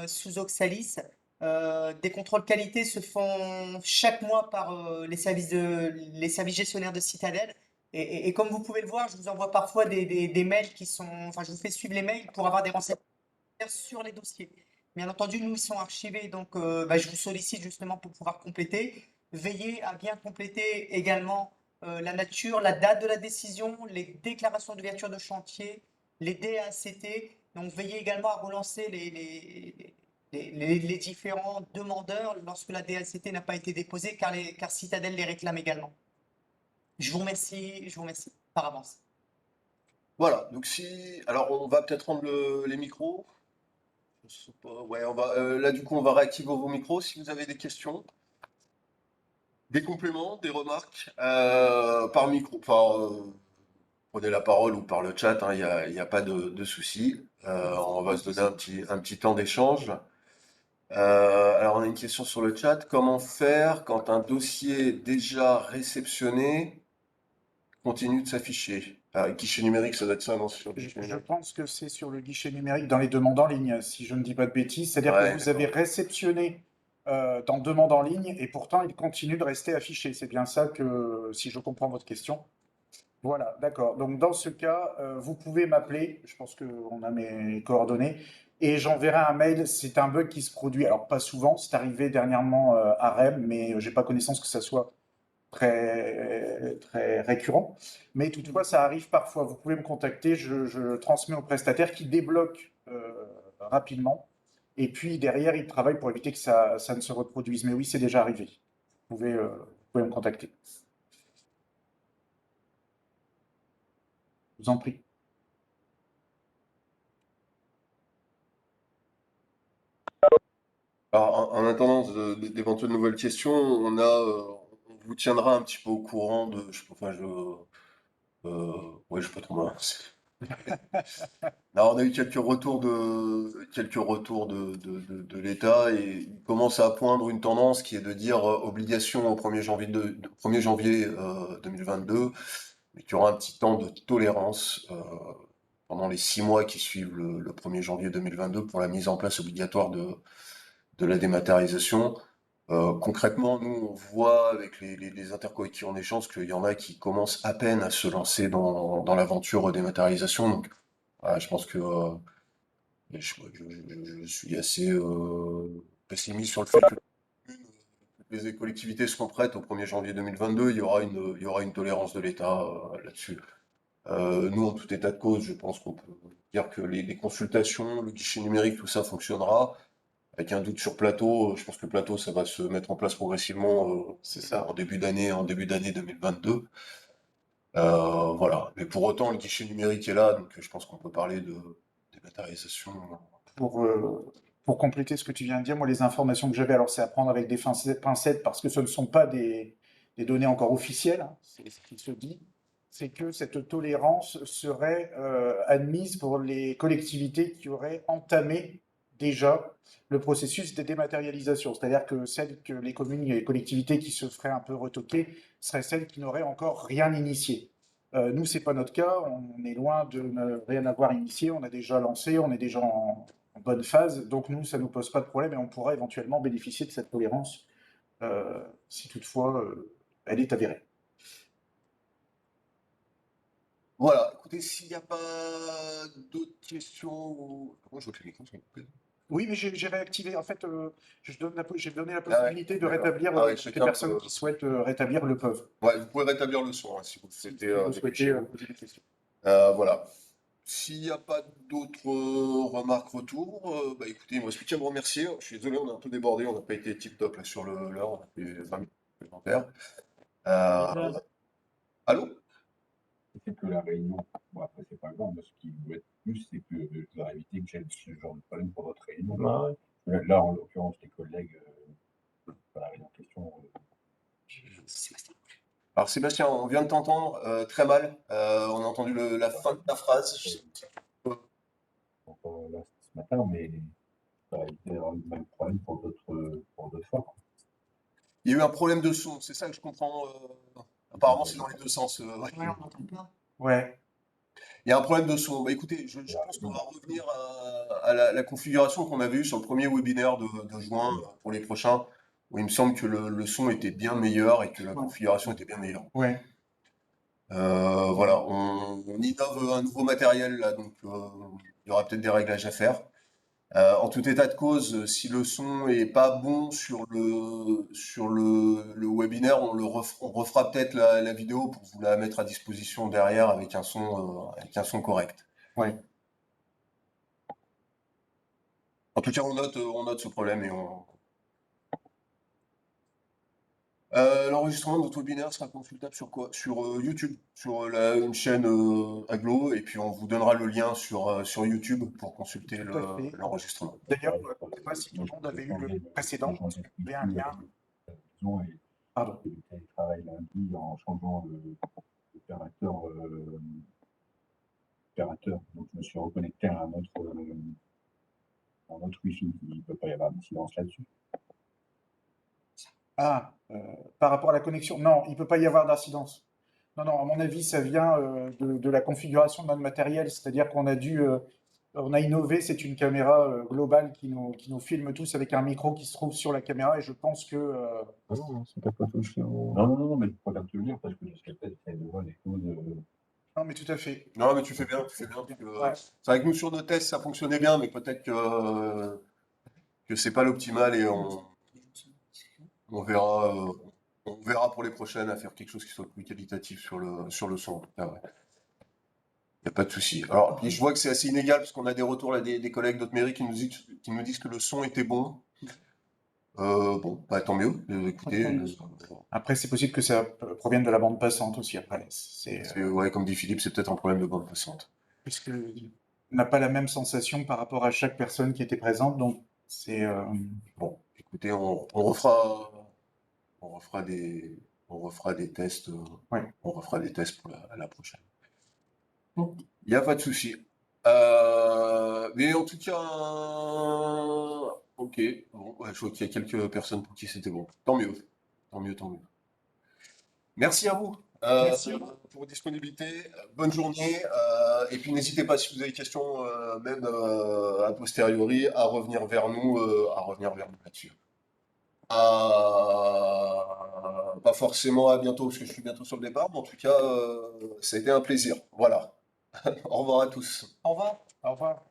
sous Oxalis. Des contrôles qualité se font chaque mois par les services gestionnaires de Citadel. Et comme vous pouvez le voir, je vous envoie parfois des mails qui sont, enfin, je vous fais suivre les mails pour avoir des renseignements sur les dossiers. Bien entendu, nous, ils sont archivés, donc je vous sollicite justement pour pouvoir compléter. Veillez à bien compléter également la nature, la date de la décision, les déclarations d'ouverture de chantier, les DACT. Donc, veillez également à relancer les différents demandeurs lorsque la DACT n'a pas été déposée, car Citadel les réclame également. Je vous remercie par avance. Voilà, donc alors on va peut-être rendre les micros. Je sais pas, ouais, là du coup on va réactiver vos micros si vous avez des questions, des compléments, des remarques, par micro, prenez la parole ou par le chat, hein, y a pas de souci. On va se donner un petit temps d'échange. Alors on a une question sur le chat. Comment faire quand un dossier déjà réceptionné continue de s'afficher? Guichet numérique, ça doit être ça, non? Sur le guichet Je numérique. pense que c'est sur le guichet numérique dans les demandes en ligne, si je ne dis pas de bêtises. C'est-à-dire que Ouais, vous avez d'accord. réceptionné dans demande en ligne et pourtant il continue de rester affiché. C'est bien ça que, si je comprends votre question. Voilà, d'accord. Donc dans ce cas, vous pouvez m'appeler. Je pense qu'on a mes coordonnées. Et j'enverrai un mail. C'est un bug qui se produit. Alors pas souvent, c'est arrivé dernièrement à REM, mais j'ai pas connaissance que ça soit très récurrent. Mais toutefois, ça arrive parfois. Vous pouvez me contacter, je transmets au prestataire qui débloque rapidement. Et puis derrière, il travaille pour éviter que ça ne se reproduise. Mais oui, c'est déjà arrivé. Vous pouvez me contacter. Je vous en prie. Alors, en attendant d'éventuelles nouvelles questions, on vous tiendra un petit peu au courant ouais, je sais pas trop moi. Non, on a eu quelques retours de l'État et il commence à poindre une tendance qui est de dire obligation au 1er janvier 1er janvier 2022, mais qu'il y aura un petit temps de tolérance pendant les 6 mois qui suivent le 1er janvier 2022 pour la mise en place obligatoire de la dématérialisation. Concrètement, nous, on voit avec les interco avec qui on échange qu'il y en a qui commencent à peine à se lancer dans l'aventure dématérialisation. Donc, voilà, je pense que je suis assez pessimiste sur le fait que les collectivités seront prêtes au 1er janvier 2022. Il y aura une tolérance de l'État là-dessus. Nous, en tout état de cause, je pense qu'on peut dire que les consultations, le guichet numérique, tout ça fonctionnera. Avec un doute sur Plateau, je pense que Plateau, ça va se mettre en place progressivement C'est ça. en début d'année 2022. Voilà. Mais pour autant, le guichet numérique est là, donc je pense qu'on peut parler de dématérialisation. Pour, euh, pour compléter ce que tu viens de dire, moi, les informations que j'avais, alors c'est à prendre avec des pincettes parce que ce ne sont pas des données encore officielles, hein, c'est ce qui se dit, c'est que cette tolérance serait admise pour les collectivités qui auraient entamé déjà le processus de dématérialisation. C'est-à-dire que les communes et les collectivités qui se feraient un peu retoquer seraient celles qui n'auraient encore rien initié. Nous, c'est pas notre cas, on est loin de ne rien avoir initié, on a déjà lancé, on est déjà en bonne phase. Donc nous, ça ne nous pose pas de problème et on pourra éventuellement bénéficier de cette tolérance si toutefois elle est avérée. Voilà. Écoutez, s'il n'y a pas d'autres questions, comment je vois que les micros sont coupés. Oui, mais j'ai réactivé. En fait, j'ai donné la Ah ouais, possibilité de d'accord. rétablir, Ah ouais, les chacun personnes peut. qui souhaitent rétablir le peuvent. Ouais, vous pouvez rétablir le son hein, si vous Si, souhaitez si vous depuis souhaitez chez vous. poser des questions. Voilà. S'il n'y a pas d'autres remarques, retours, bah écoutez, moi je tiens à vous remercier. Je suis désolé, on a un peu débordé, on n'a pas été tip-top là sur l'heure, on a fait 20 minutes supplémentaires. Euh, Allô? C'est que la réunion, bon après c'est pas grave, mais ce qui doit être plus, c'est que je voudrais éviter que j'ai ce genre de problème pour votre réunion. Ouais. Là, en l'occurrence, les collègues, pas la réunion en question, Alors Sébastien, on vient de t'entendre très mal. On a entendu la fin de ta phrase. Je sais pas. Donc, là, ce matin, mais ça a été le même problème pour d'autres fois. Il y a eu un problème de son, c'est ça que je comprends. Apparemment, c'est dans les deux sens. Ouais. Ouais, on n'entend pas. Ouais. Il y a un problème de son. Bah, écoutez, je pense qu'on va revenir à la configuration qu'on avait eue sur le premier webinaire de juin pour les prochains, où il me semble que le son était bien meilleur et que la Ouais. configuration était bien meilleure. Ouais. Voilà, on innove un nouveau matériel là, donc il y aura peut-être des réglages à faire. En tout état de cause, si le son est pas bon sur le webinaire, on refera peut-être la vidéo pour vous la mettre à disposition derrière avec un son correct. Ouais. En tout cas, on note ce problème et l'enregistrement de notre webinaire sera consultable sur quoi? Sur YouTube, sur une chaîne Aglo, et puis on vous donnera le lien sur YouTube pour consulter Tout à fait. l'enregistrement. D'ailleurs, je ne sais pas si tout le monde avait eu le précédent, parce qu'il y avait un lien. Et Pardon. le télétravail lundi en changeant l'opérateur. Donc, je me suis reconnecté à un autre Wi-Fi. Il ne peut pas y avoir d'incidence là-dessus. Ah, par rapport à la connexion, non, il ne peut pas y avoir d'incidence. Non, non, à mon avis, ça vient de la configuration de notre matériel, c'est-à-dire qu'on a on a innové, c'est une caméra globale qui nous filme tous avec un micro qui se trouve sur la caméra, et je pense que Ah non, non, c'est pas touché au. Non, mais je préfère te le dire parce que jusqu'à peut-être de voir les choses. non, mais tout à fait. Non, mais tu fais bien, tu fais bien. Parce que, Ouais. c'est vrai que nous, sur nos tests, ça fonctionnait bien, mais peut-être que c'est pas l'optimal et on verra, on verra pour les prochaines à faire quelque chose qui soit plus qualitatif sur le son. Ah ouais. Y a pas de souci. Alors, puis je vois que c'est assez inégal parce qu'on a des retours là, des collègues d'autres mairies qui nous disent que le son était bon. Bon, bah, tant mieux. Écoutez, Après, c'est possible que ça provienne de la bande passante aussi, après. ouais, comme dit Philippe, c'est peut-être un problème de bande passante. Puisque on n'a pas la même sensation par rapport à chaque personne qui était présente, donc c'est... Bon, écoutez, on refera des tests, Ouais. on refera des tests pour la prochaine. Il n'y a pas de souci. Mais en tout cas, ok. Bon, ouais, je vois qu'il y a quelques personnes pour qui c'était bon. Tant mieux. Tant mieux, tant mieux. Merci à vous Merci. pour votre disponibilité. Bonne journée. Et puis n'hésitez pas si vous avez des questions, même a posteriori, à revenir vers nous là-dessus. Pas forcément à bientôt, parce que je suis bientôt sur le départ, mais en tout cas, ça a été un plaisir. Voilà. Au revoir à tous. Au revoir. Au revoir.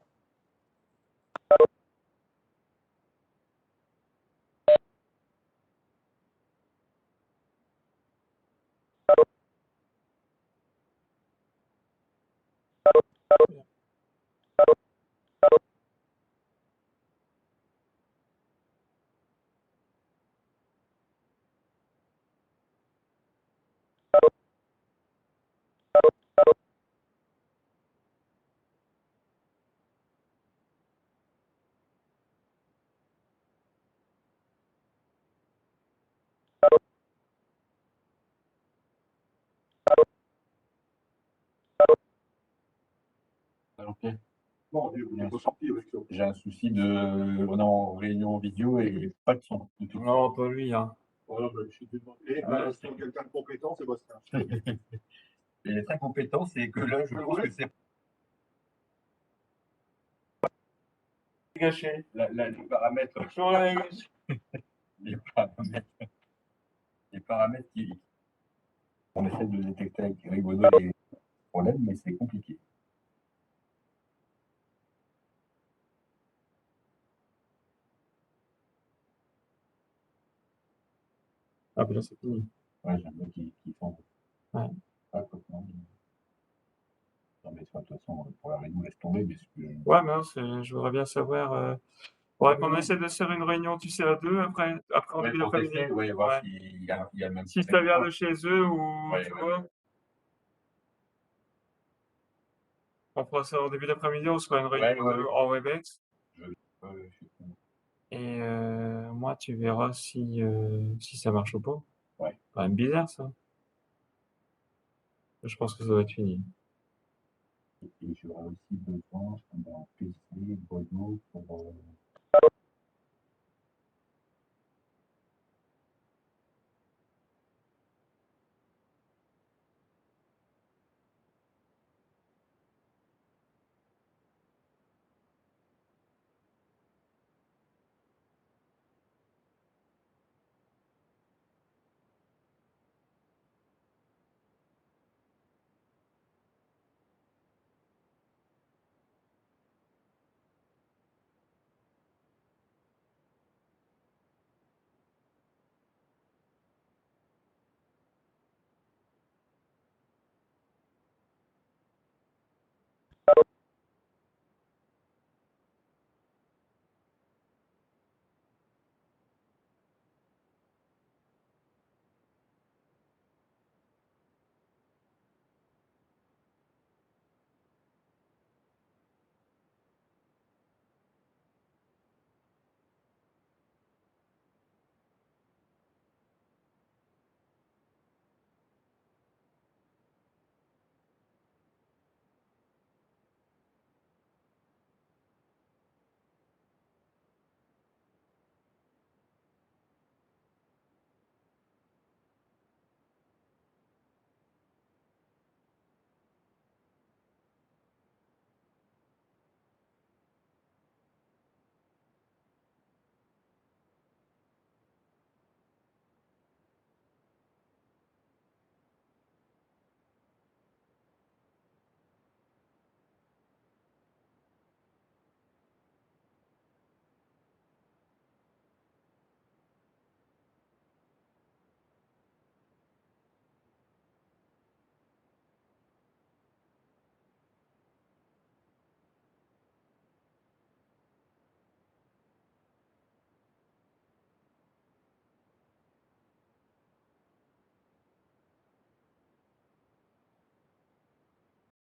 Ok. Bon, on est ressorti avec ça. J'ai un souci on est en réunion vidéo et pas de son du tout. Non, pas lui, hein. Voilà, ben, je suis désolé. Ah, C'est quelqu'un de compétent, Sébastien. Il est très compétent, c'est que là, je pense que c'est gâché. les paramètres. Sur la gauche. Les paramètres, les paramètres on essaie de détecter avec Rigodo les problèmes, mais c'est compliqué. Ah, puis là, c'est fini. Ouais, j'aime bien qu'ils font. Ouais. Pas complètement. Non, mais de toute façon, pour la réunion, laisse tomber, mais Ouais, mais non, je voudrais bien savoir. Faudrait qu'on essaie de se faire une réunion, tu sais, à deux, après en ouais, début pour d'après-midi. tester, ouais, voir Ouais. s'il y a le même Si ça vient de chez eux ou Ouais, tu ouais. vois. On fera ça en début d'après-midi, on se fera une réunion Ouais. en Webex. Je suis con. Et moi, tu verras si ça marche ou pas. Ouais. Quand même bizarre, ça. Je pense que ça doit être fini. Et j'aurais aussi besoin d'un PC, Bono, pour